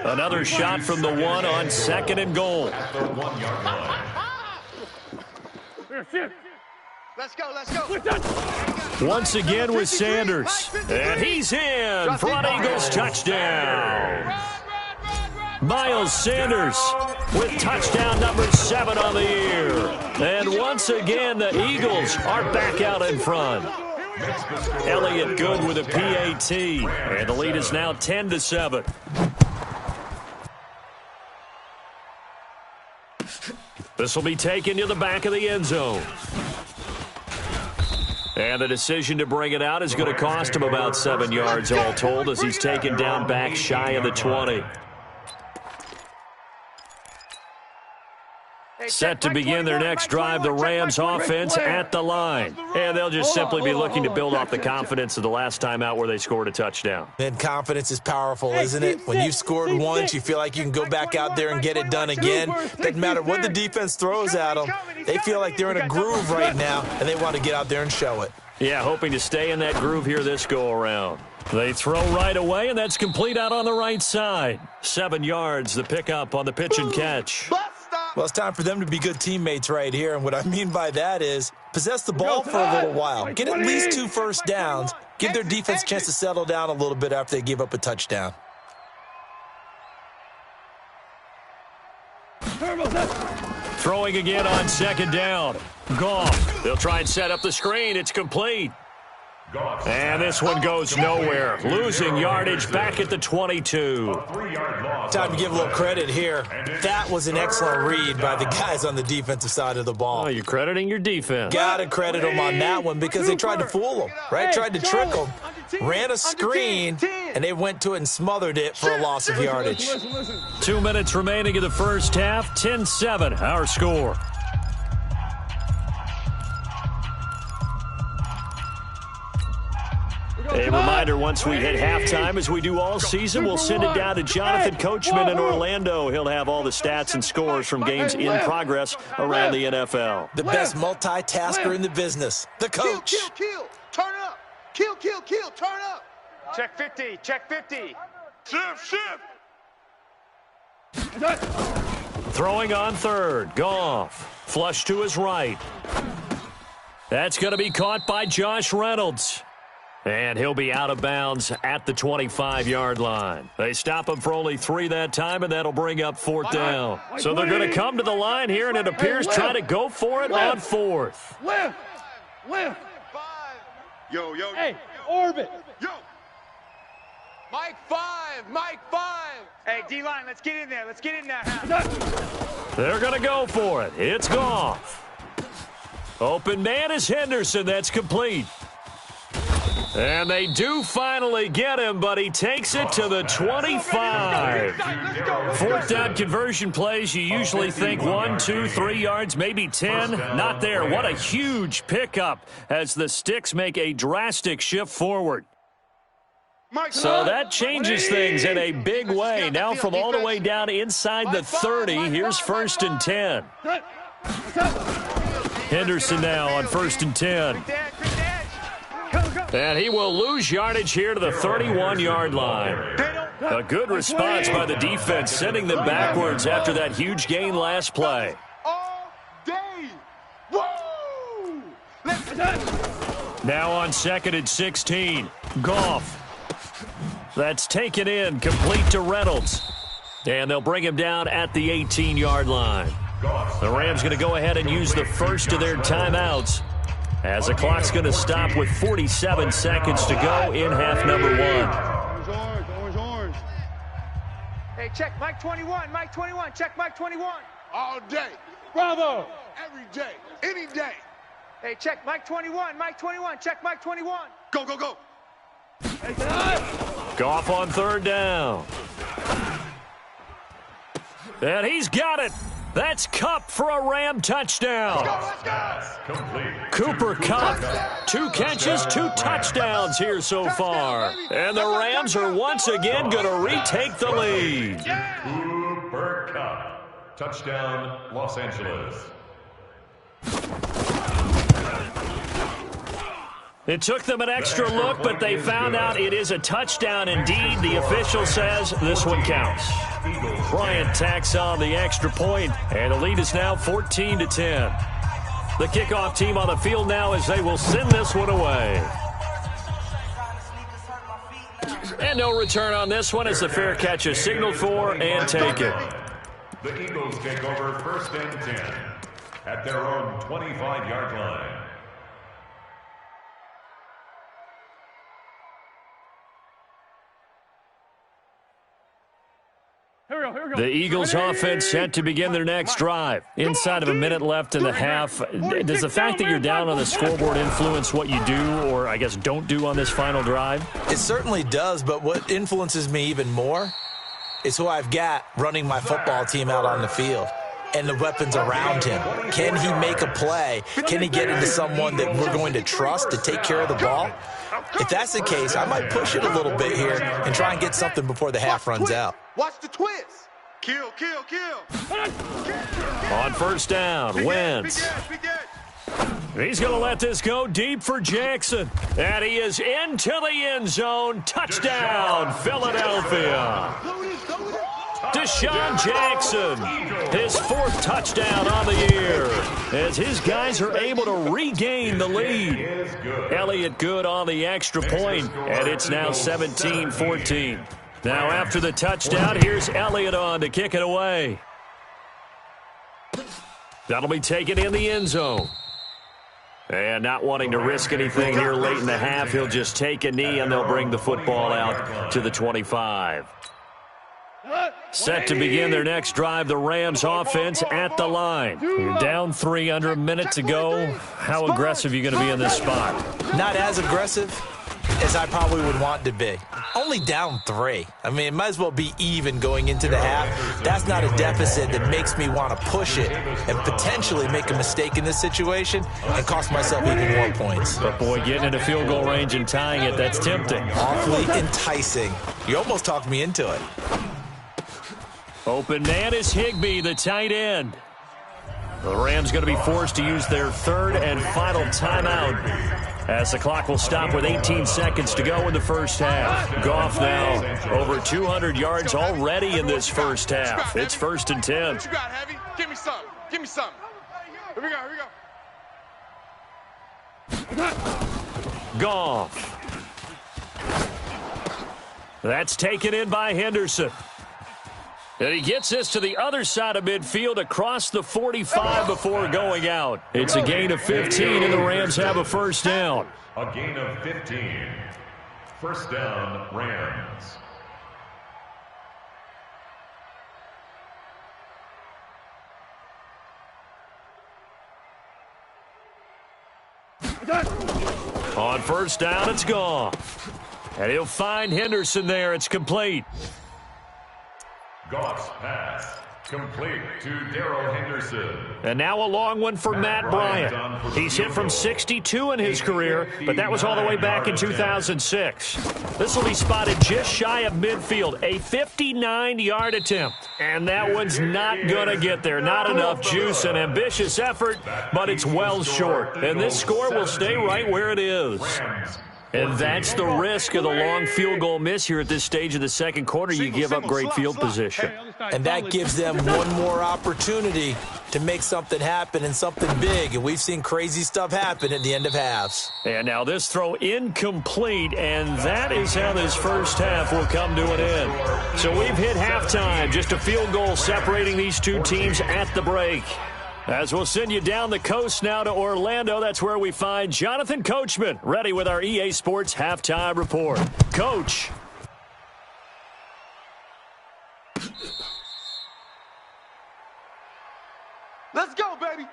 Another shot from the 1 on 2nd and goal. At the 1-yard line. Let's go. Once again with Sanders. And he's in for an Eagles touchdown. Miles Sanders with touchdown number 7 on the year. And once again, the Eagles are back out in front. Elliott Good with a PAT, and the lead is now 10-7. This will be taken to the back of the end zone. And the decision to bring it out is going to cost him about 7 yards all told as he's taken down back shy of the 20. Set to begin their next drive, the Rams offense at the line. And they'll just simply be looking to build off the confidence of the last time out where they scored a touchdown. And confidence is powerful, isn't it? When you've scored once, you feel like you can go back out there and get it done again. Doesn't matter what the defense throws at them. They feel like they're in a groove right now, and they want to get out there and show it. Yeah, hoping to stay in that groove here this go-around. They throw right away, and that's complete out on the right side. 7 yards, the pickup on the pitch and catch. Well, it's time for them to be good teammates right here, and what I mean by that is possess the ball for a little while. Get at least 2 first downs. Give their defense a chance to settle down a little bit after they give up a touchdown. Throwing again on second down. Goff. They'll try and set up the screen. It's complete. And this one goes nowhere. Losing yardage back at the 22. Time to give a little credit here. That was an excellent read by the guys on the defensive side of the ball. Oh, you're crediting your defense. Got to credit them on that one because they tried to fool them, right? Tried to trick them. Ran a screen, and they went to it and smothered it for a loss of yardage. 2 minutes remaining in the first half. 10-7, our score. A reminder, once we hit halftime, as we do all season, we'll send it down to Jonathan Coachman in Orlando. He'll have all the stats and scores from games in progress around the NFL. The best multitasker in the business, the coach. Kill, turn up. Kill, turn up. Check 50, check 50. Shift. Throwing on third, Goff. Flush to his right. That's going to be caught by Josh Reynolds. And he'll be out of bounds at the 25-yard line. They stop him for only 3 that time, and that'll bring up 4th down. So they're going to come to the line here, and it appears trying to go for it on 4th. Left. Yo. Hey, orbit. Yo. Mike 5. Hey, D-line, let's get in there. They're going to go for it. It's Goff. Open man is Henderson. That's complete. And they do finally get him, but he takes it to the 25. 4th down conversion plays, you usually think 1, 2, 3 yards, maybe 10. Not there. What a huge pickup as the Sticks make a drastic shift forward. So that changes things in a big way. Now from all the way down inside the 30, here's 1st and 10. Henderson now on 1st and 10. And he will lose yardage here to the 31-yard line. A good response by the defense, sending them backwards after that huge gain last play. All day. Woo! Now on 2nd and 16, Goff. That's taken in, complete to Reynolds. And they'll bring him down at the 18-yard line. The Rams going to go ahead and use the first of their timeouts, as the clock's going to stop with 47 seconds to go in half number 1. Orange. Hey, check Mike 21, check Mike 21. All day. Bravo. Every day. Any day. Hey, check Mike 21, check Mike 21. Go. Goff on 3rd down. And he's got it. That's Kupp for a Ram touchdown. Let's go. Cooper Kupp, 2 catches, 2 touchdowns here so far. And the Rams are once again going to retake the lead. Cooper Kupp. Touchdown, Los Angeles. It took them an extra look, but they found out it is a touchdown indeed. The official says this one counts. Bryant tacks on the extra point, and the lead is now 14-10. The kickoff team on the field now as they will send this one away. And no return on this one as the fair catch is signaled for and taken. The Eagles take over 1st and 10 at their own 25-yard line. The Eagles offense set to begin their next drive. Inside of a minute left in the half. Does the fact that you're down on the scoreboard influence what you do or, I guess, don't do on this final drive? It certainly does, but what influences me even more is who I've got running my football team out on the field and the weapons around him. Can he make a play? Can he get into someone that we're going to trust to take care of the ball? If that's the case, I might push it a little bit here and try and get something before the half runs out. Watch the twist. Kill, kill, kill. On 1st down, Wentz. He's going to let this go deep for Jackson. And he is into the end zone. Touchdown, Philadelphia. Deshaun Jackson, his 4th touchdown on the year, as his guys are able to regain the lead. Elliott good on the extra point, and it's now 17-14. Now after the touchdown, here's Elliott on to kick it away. That'll be taken in the end zone. And not wanting to risk anything here late in the half, he'll just take a knee, and they'll bring the football out to the 25. Set to begin their next drive, the Rams offense at the line. You're down 3 under a minute to go. How aggressive are you going to be in this spot? Not as aggressive as I probably would want to be. Only down 3. I mean, it might as well be even going into the half. That's not a deficit that makes me want to push it and potentially make a mistake in this situation and cost myself even more points. But, boy, getting into field goal range and tying it, that's tempting. Awfully enticing. You almost talked me into it. Open man is Higbee, the tight end. The Rams going to be forced to use their 3rd and final timeout as the clock will stop with 18 seconds to go in the first half. Goff now over 200 yards already in this first half. It's 1st and 10. What you got, Heavy? Give me something. Give me something. Here we go. Here we go. Goff. That's taken in by Henderson. And he gets this to the other side of midfield across the 45 before going out. It's a gain of 15, and the Rams have a 1st down. A gain of 15. 1st down, Rams. On 1st down, it's Goff. And he'll find Henderson there. It's complete. Goff's pass complete to Darrell Henderson. And now a long one for Matt Bryant. He's hit from 62 in his career, but that was all the way back in 2006. This will be spotted just shy of midfield, a 59-yard attempt. And that one's not going to get there. Not enough juice, an ambitious effort, but it's well short. And this score will stay right where it is. And that's the risk of the long field goal miss here at this stage of the second quarter. You give up great field position. And that gives them one more opportunity to make something happen and something big. And we've seen crazy stuff happen at the end of halves. And now this throw incomplete, and that is how this first half will come to an end. So we've hit halftime, just a field goal separating these two teams at the break. As we'll send you down the coast now to Orlando, that's where we find Jonathan Coachman, ready with our EA Sports Halftime Report. Coach. Let's go, baby.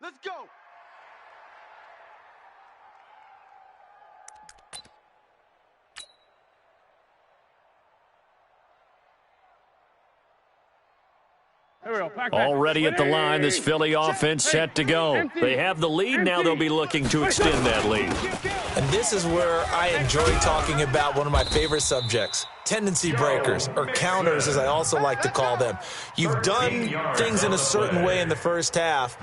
Let's go. Already at the line, this Philly offense set to go. They have the lead, now they'll be looking to extend that lead. And this is where I enjoy talking about one of my favorite subjects, tendency breakers, or counters as I also like to call them. You've done things in a certain way in the first half,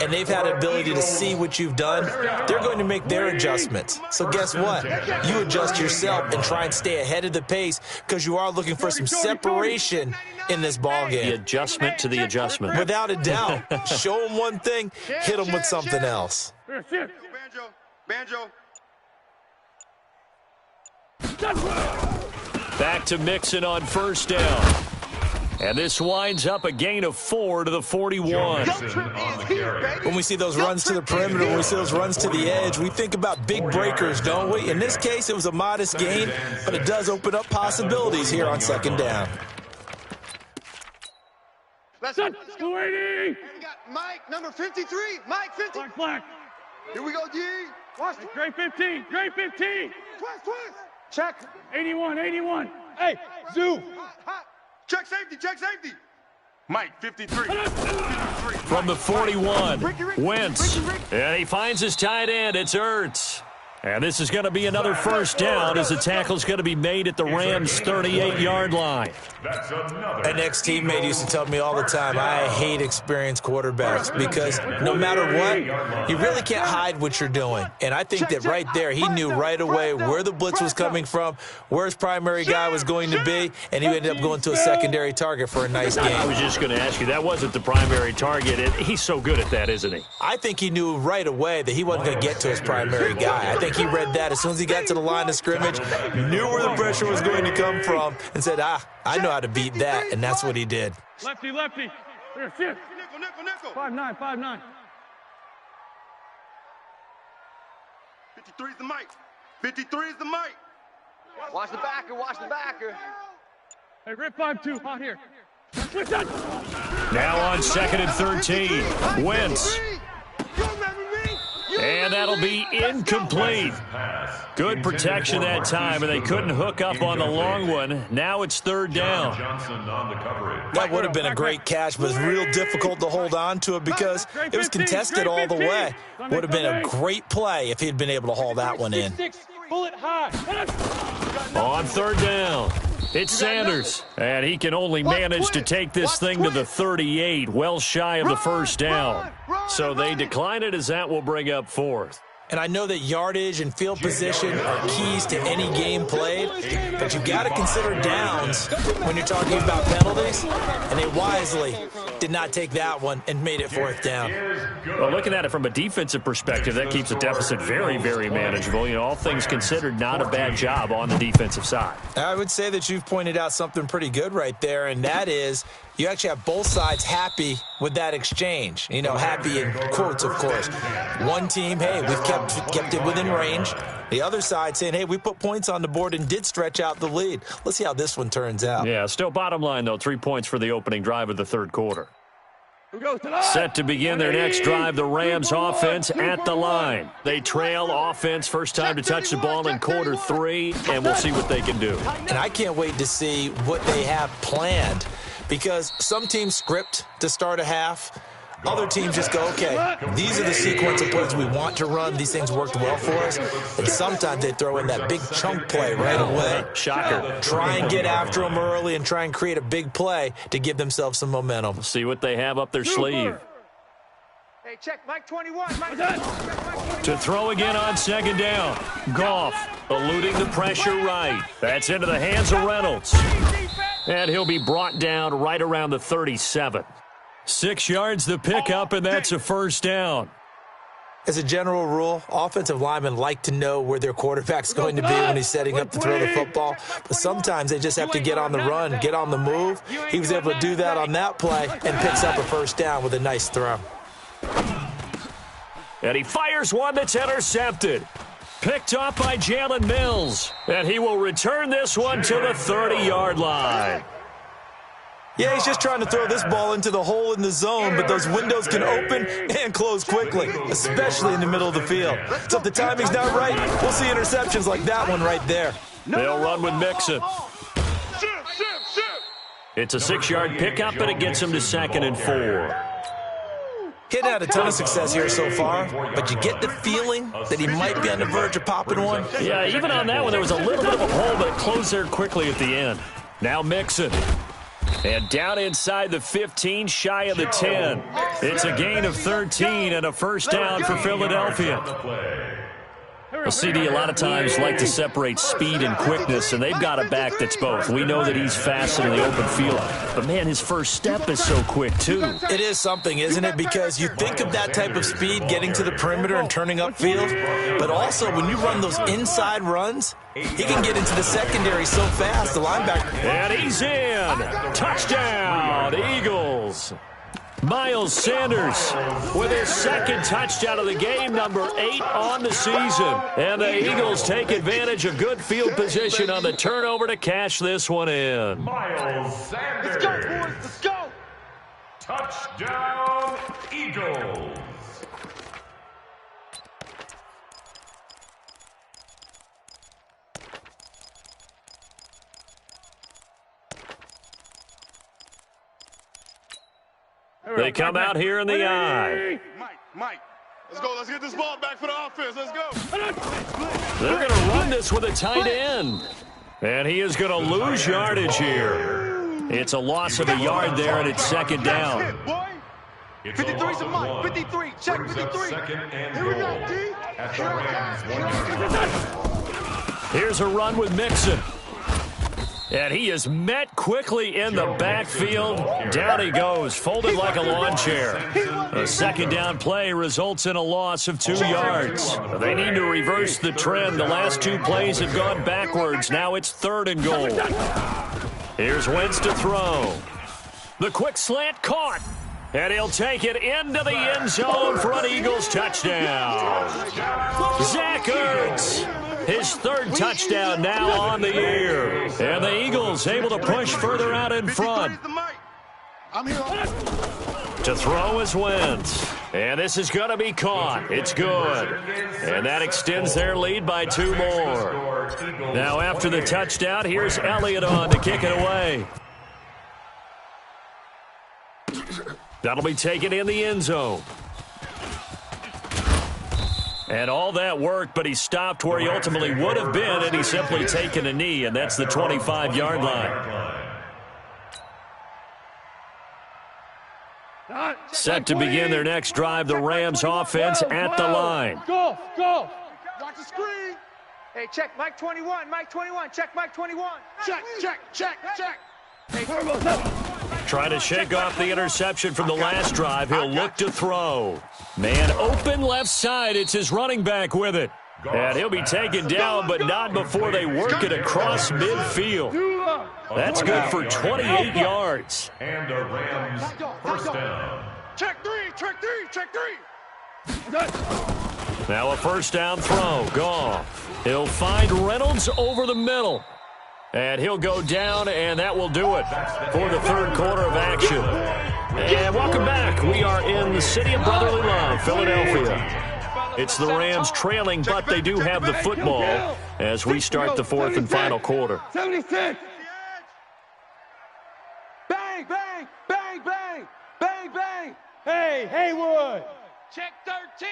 and they've had an ability to see what you've done. They're going to make their adjustments. So guess what? You adjust yourself and try and stay ahead of the pace because you are looking for some separation in this ball game. The adjustment to the adjustment. Without a doubt. Show them one thing, hit them with something else. Banjo. Back to Mixon on first down. And this winds up a gain of 4 to the 41. When we see those runs to the perimeter, when we see those runs to the edge, we think about big breakers, don't we? In this case, it was a modest gain, but it does open up possibilities here on second down. Let's go. We got Mike, number 53. Mike, 50. Black. Here we go, G. Watch it. Great 15. Great 15. Twice. Check. 81. Hey, Zoo. Hot. Check safety. Mike, 53. From the 41, Wentz. And he finds his tight end. It's Ertz. And this is going to be another first down as the tackle's going to be made at the Rams' 38-yard line. An ex-teammate used to tell me all the time, I hate experienced quarterbacks because no matter what, you really can't hide what you're doing. And I think that right there, he knew right away where the blitz was coming from, where his primary guy was going to be, and he ended up going to a secondary target for a nice game. I was just going to ask you, that wasn't the primary target. He's so good at that, isn't he? I think he knew right away that he wasn't going to get to his primary guy. I think he read that as soon as he got to the line of scrimmage, knew where the pressure was going to come from, and said, I know how to beat that, and that's what he did. Lefty. Here, shift. Nickel. 5'9". 53 is the mic. 53 is the mic. Watch the backer. Hey, rip 5-2. Hot here. Switch that. Now on 2nd and 13, Wentz. And that'll be incomplete. Good protection that time, and they couldn't hook up on the long one. Now it's third down. That would have been a great catch, but it's real difficult to hold on to it because it was contested all the way. Would have been a great play if he'd been able to haul that one in. Bullet high. On third down, it's Sanders, and he can only manage to take this thing to the 38, well shy of the first down. So they decline it as that will bring up fourth. And I know that yardage and field position are keys to any game played, but you've got to consider downs when you're talking about penalties, and they wisely did not take that one and made it fourth down. Well, looking at it from a defensive perspective, that keeps the deficit very, very manageable. You know, all things considered, not a bad job on the defensive side. I would say that you've pointed out something pretty good right there, and that is you actually have both sides happy with that exchange. You know, happy in quotes, of course. One team, hey, we've kept it within range. The other side saying, hey, we put points on the board and did stretch out the lead. Let's see how this one turns out. Yeah, still bottom line, though, 3 points for the opening drive of the third quarter. Set to begin their next drive, the Rams offense at the line. They trail offense, first time to touch the ball in quarter 3, and we'll see what they can do. And I can't wait to see what they have planned, because some teams script to start a half. Other teams just go, okay, these are the sequence of plays we want to run. These things worked well for us. And sometimes they throw in that big chunk play right away. Shocker. Try and get after them early and try and create a big play to give themselves some momentum. See what they have up their sleeve. Hey, check Mike 21. To throw again on second down. Goff eluding the pressure right. That's into the hands of Reynolds. And he'll be brought down right around the 37. 6 yards the pickup, and that's a first down. As a general rule, offensive linemen like to know where their quarterback's going to be when he's setting up to throw the football. But sometimes they just have to get on the run, get on the move. He was able to do that on that play and picks up a first down with a nice throw. And he fires one that's intercepted. Picked up by Jalen Mills. And he will return this one to the 30-yard line. Yeah, he's just trying to throw this ball into the hole in the zone, but those windows can open and close quickly, especially in the middle of the field. So if the timing's not right, we'll see interceptions like that one right there. They'll run with Mixon. It's a 6-yard pickup, and it gets him to 2nd and 4. He hadn't had a ton of success here so far, but you get the feeling that he might be on the verge of popping one. Yeah, even on that one, there was a little bit of a hole, but it closed there quickly at the end. Now Mixon. And down inside the 15, shy of the 10. It's a gain of 13 and a first down for Philadelphia. Well, CD, a lot of times like to separate speed and quickness, and they've got a back that's both. We know that he's fast in the open field, but, man, his first step is so quick, too. It is something, isn't it? Because you think of that type of speed getting to the perimeter and turning upfield, but also when you run those inside runs, he can get into the secondary so fast, the linebacker. And he's in. Touchdown, Eagles. Miles Sanders with his 2nd touchdown of the game, number 8 on the season. And the Eagles take advantage of good field position on the turnover to cash this one in. Miles Sanders. Let's go, boys. Let's go. Touchdown, Eagles. They come out here in the eye. Mike, let's go. Let's get this ball back for the offense. Let's go. They're going to run this with a tight end. And he is going to lose yardage here. It's a loss of a yard there, and it's 2nd down. 53's a Mike. 53. Check 53. Here we go, at the Rams 1-yard line. Here's a run with Mixon. And he is met quickly in the backfield. Down he goes, folded like a lawn chair. A 2nd down play results in a loss of 2 yards. They need to reverse the trend. The last 2 plays have gone backwards. Now it's 3rd and goal. Here's Wentz to throw. The quick slant caught. And he'll take it into the end zone for an Eagles touchdown. Zach Ertz. His 3rd touchdown now on the year. And the Eagles able to push further out in front. To throw is Wentz. And this is going to be caught. It's good. And that extends their lead by 2 more. Now after the touchdown, here's Elliott on to kick it away. That'll be taken in the end zone. And all that worked, but he stopped where he ultimately would have been, and he's simply taken a knee, and that's the 25-yard line. Set to begin their next drive, the Rams offense at the line. Go. Watch the screen. Hey, check Mike 21. Mike 21. Check Mike 21. Check. Hey, Trying to shake off the interception from the last drive. He'll look to throw. Man open left side. It's his running back with it. And he'll be taken down, but not before they work it across midfield. That's good for 28 yards. And a Rams first down. Check three. Now a first down throw. Goff. He'll find Reynolds over the middle. And he'll go down, and that will do it for the 3rd quarter of action. And welcome back. We are in the city of brotherly love, Philadelphia. It's the Rams trailing, but they do have the football as we start the 4th and final quarter. 76. Bang, bang, bang, bang, bang, bang. Hey, Haywood. Check 13.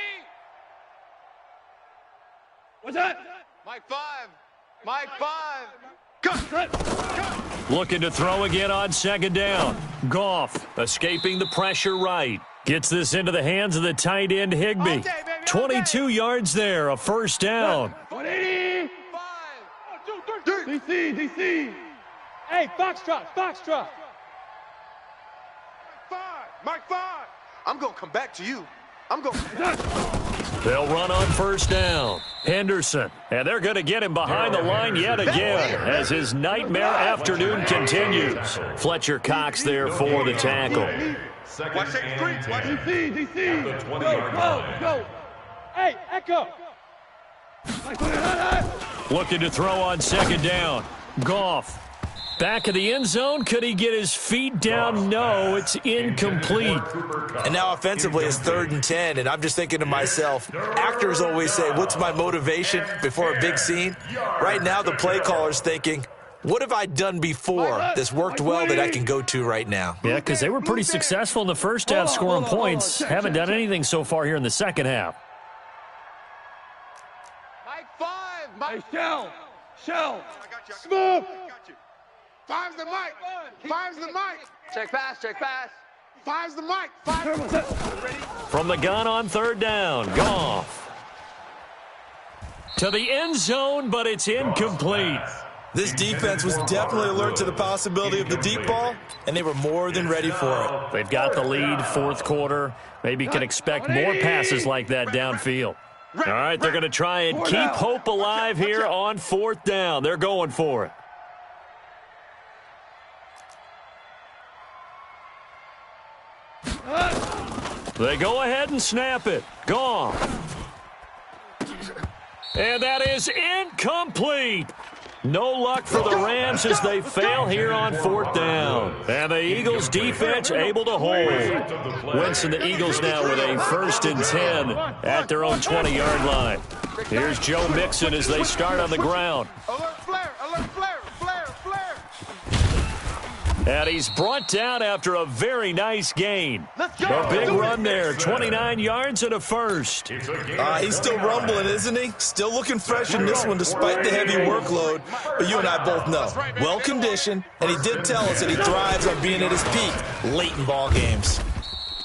What's that? Mike 5. Looking to throw again on 2nd down. Goff escaping the pressure right. Gets this into the hands of the tight end Higbee. 22 yards there, a first down. 180. 5. DC. Hey, Foxtrot. Mike 5. I'm going to come back to you. They'll run on first down. Henderson. And they're going to get him behind the line yet again as his nightmare afternoon continues. Fletcher Cox there for the tackle. Watch that street. DC. The 20-yard line. Go. Hey, Echo. Looking to throw on 2nd down. Goff. Back of the end zone. Could he get his feet down? No, it's incomplete. And now offensively it's 3rd and 10, and I'm just thinking to myself, actors always say, what's my motivation before a big scene? Right now the play caller's thinking, what have I done before that's worked well that I can go to right now? Yeah, because they were pretty successful in the first half scoring points. Haven't done anything so far here in the second half. Mike 5. Mike. Hey, Shell. Smooth. 5's the mic. 5's the mic. Check pass. 5's the mic. 5. From the gun on 3rd down, Goff. To the end zone, but it's incomplete. This defense was definitely alert to the possibility of the deep ball, and they were more than ready for it. They've got the lead, 4th quarter. Maybe can expect more passes like that downfield. All right, they're going to try and keep hope alive here on 4th down. They're going for it. They go ahead and snap it. Gone. And that is incomplete. No luck for the Rams as they fail here on 4th down. And the Eagles defense able to hold. Winston, the Eagles now with a 1st and 10 at their own 20-yard line. Here's Joe Mixon as they start on the ground. Alert flare. And he's brought down after a very nice gain. A big run there, 29 yards and a first. He's still rumbling, isn't he? Still looking fresh in this one despite the heavy workload. But you and I both know, well-conditioned, and he did tell us that he thrives on being at his peak late in ball games.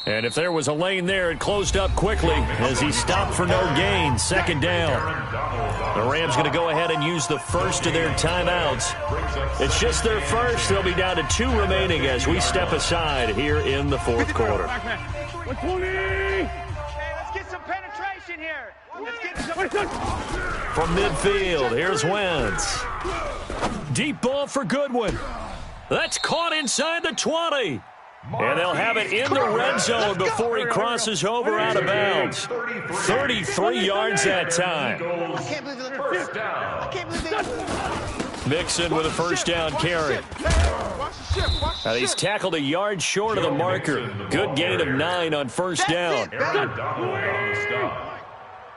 And if there was a lane there, it closed up quickly as he stopped for no gain. 2nd down. The Rams going to go ahead and use the first of their timeouts. It's just their first. They'll be down to 2 remaining as we step aside here in the 4th quarter. 120. Let's get some penetration here. From midfield, here's Wentz. Deep ball for Goodwin. That's caught inside the 20. And they'll have it in the red zone before he crosses over out of bounds. 33 yards that time. Mixon with a 1st down carry. Now he's tackled a yard short of the marker. Good gain of 9 on 1st down.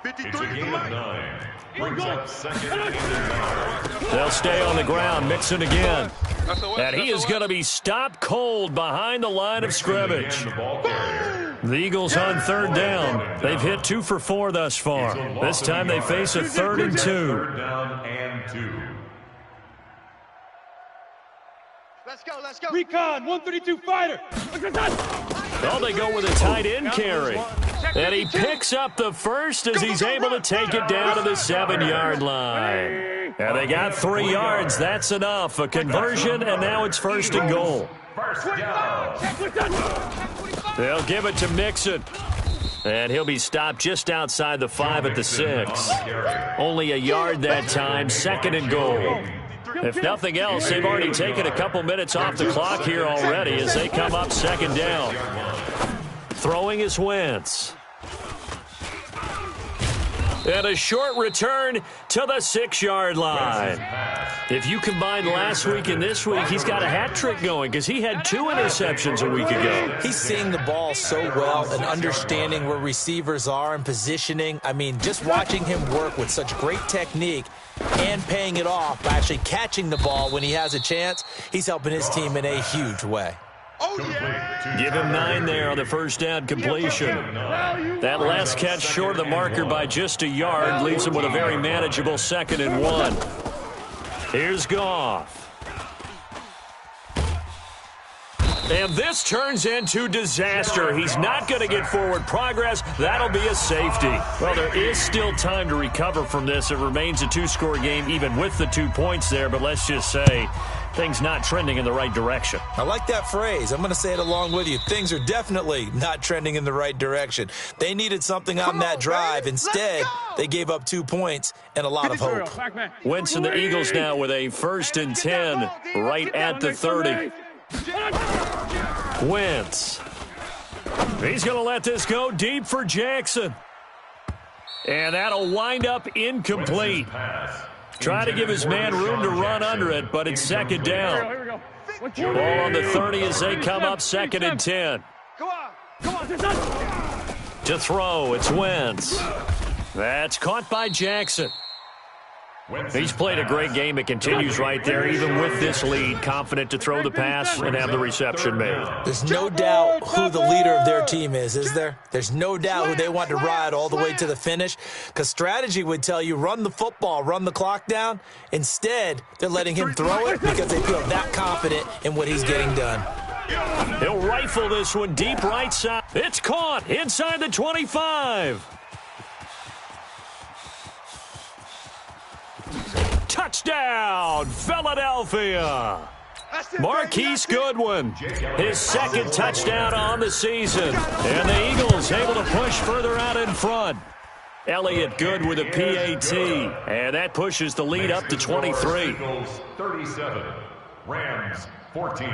It's a gain of 9. Brings up 2nd and 9. They'll stay on the ground. Mixon again. And he is going to be stopped cold behind the line of scrimmage. The Eagles on 3rd down. They've hit 2 for 4 thus far. This time they face a 3rd and 2. 3rd down and 2. Let's go. Recon, 132 fighter. Well, they go with a tight end carry. And he picks up the first as he's able to take it down to the 7-yard line. And they got 3 yards. That's enough. A conversion, and now it's 1st and goal. They'll give it to Mixon. And he'll be stopped just outside the 5 at the 6. Only a yard that time. 2nd and goal. If nothing else, they've already taken a couple minutes off the clock here already as they come up 2nd down. Throwing is Wentz. And a short return to the 6-yard line. If you combine last week and this week, he's got a hat trick going because he had 2 interceptions a week ago. He's seeing the ball so well and understanding where receivers are and positioning. I mean, just watching him work with such great technique and paying it off by actually catching the ball when he has a chance, he's helping his team in a huge way. Oh, yeah. Give him 9 there on the 1st down completion. That last catch short of the marker by just a yard leaves him with a very manageable 2nd and 1. Here's Goff. And this turns into disaster. He's not going to get forward progress. That'll be a safety. Well, there is still time to recover from this. It remains a 2-score game even with the 2 points there, but let's just say things not trending in the right direction. I like that phrase. I'm going to say it along with you. Things are definitely not trending in the right direction. They needed something on that drive. Instead, they gave up 2 points and a lot of hope. Winston, the Eagles now with a 1st and 10 right at the 30. Wentz. He's going to let this go deep for Jackson. And that'll wind up incomplete. Try to give his man room to run under it, but it's 2nd down. Ball on the 30 as they come up 2nd and 10. Come on. To throw, it's Wentz. That's caught by Jackson. He's played a great game. It continues right there, even with this lead. Confident to throw the pass and have the reception made. There's no doubt who the leader of their team is there? There's no doubt who they want to ride all the way to the finish, because strategy would tell you run the football, run the clock down. Instead, they're letting him throw it because they feel that confident in what he's getting done. He'll rifle this one deep right side. It's caught inside the 25. Touchdown, Philadelphia. Marquise Goodwin, his 2nd touchdown on the season. And the Eagles able to push further out in front. Elliott good with a PAT. And that pushes the lead up to 23. Eagles 37, Rams 14.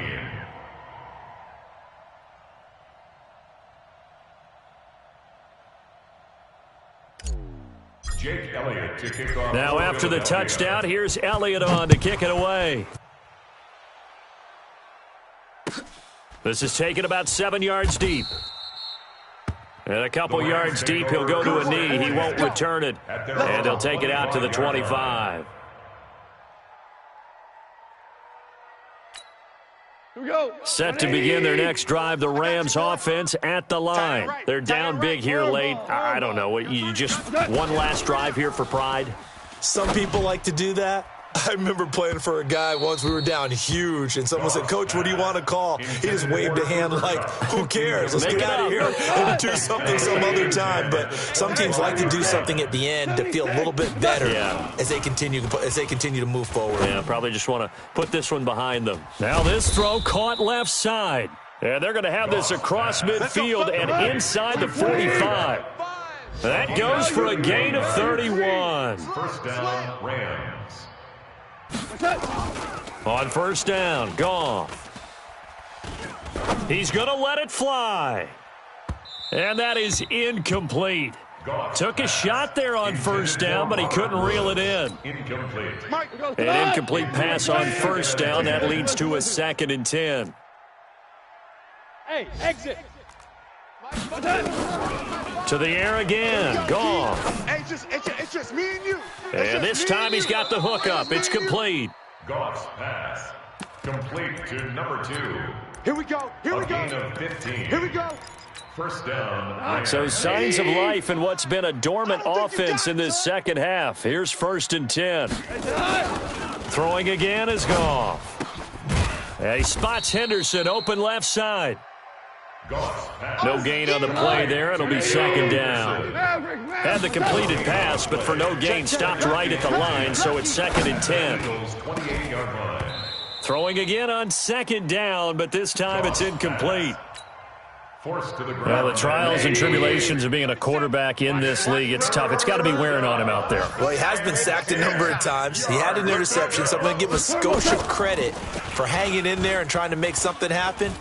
Jake Elliott to kick off. Now after the touchdown, here's Elliott on to kick it away. This is taken about 7 yards deep. And a couple yards deep, he'll go to a knee. He won't return it. And they'll take it out to the 25. Set to begin their next drive, the Rams offense at the line. They're down big here late. I don't know. You just one last drive here for pride? Some people like to do that. I remember playing for a guy once. We were down huge, and someone said, "Coach, what do you want to call?" He just waved a hand like, "Who cares? Let's get out of here and do something some other time." But some teams like to do something at the end to feel a little bit better as they continue to move forward. Yeah, probably just want to put this one behind them. Now this throw caught left side. And they're going to have this across midfield and inside the 45. That goes for a gain of 31. First down, Rams. On first down, Goff. He's going to let it fly. And that is incomplete. Took a shot there on first down, but he couldn't reel it in. An incomplete pass on first down. That leads to a 2nd and 10. Hey, exit. To the air again, Goff. Hey, it's just me and you. And this time he's got the hook up. It's complete. Goff's pass complete to number 2. Here we go. Here we go. A gain of 15. Here we go. First down. So signs of life in what's been a dormant offense in this second half. Here's 1st and 10. Throwing again is Goff. And he spots Henderson open left side. No gain on the play there. It'll be 2nd down. Had the completed pass, but for no gain, stopped right at the line, so it's 2nd and 10. Throwing again on 2nd down, but this time it's incomplete. Well, the trials and tribulations of being a quarterback in this league, it's tough. It's got to be wearing on him out there. Well, he has been sacked a number of times. He had an interception, so I'm going to give him a skosh of credit for hanging in there and trying to make something happen,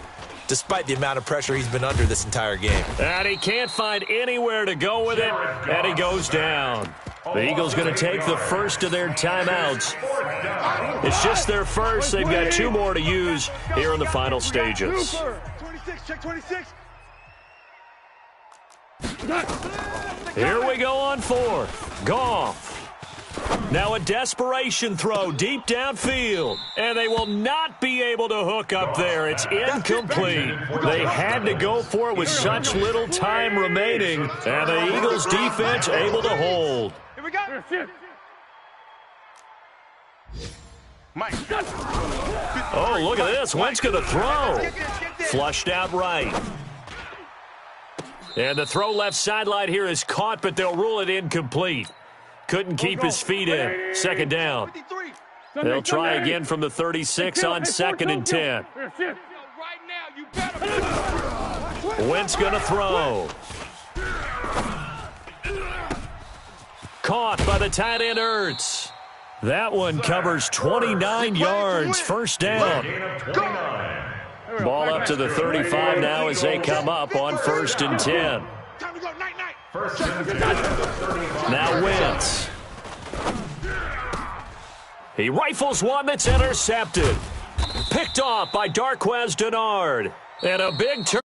despite the amount of pressure he's been under this entire game. And he can't find anywhere to go with it, and he goes down. The Eagles going to take the first of their timeouts. It's just their first. They've got 2 more to use here in the final stages. 26, check 26. Here we go on 4th. Goff. Now a desperation throw deep downfield. And they will not be able to hook up there. It's incomplete. They had to go for it with such little time remaining. And the Eagles defense able to hold. Here we go. Mike. Oh, look at this. Wentz going to throw. Flushed out right. And the throw left sideline here is caught, but they'll rule it incomplete. Couldn't keep his feet in. 2nd down. They'll try again from the 36 on 2nd and 10. Wentz going to throw. Caught by the tight end Ertz. That one covers 29 yards. First down. Ball up to the 35 now as they come up on 1st and 10. Now Wentz. He rifles one that's intercepted. Picked off by Darquez Denard. And a big turn.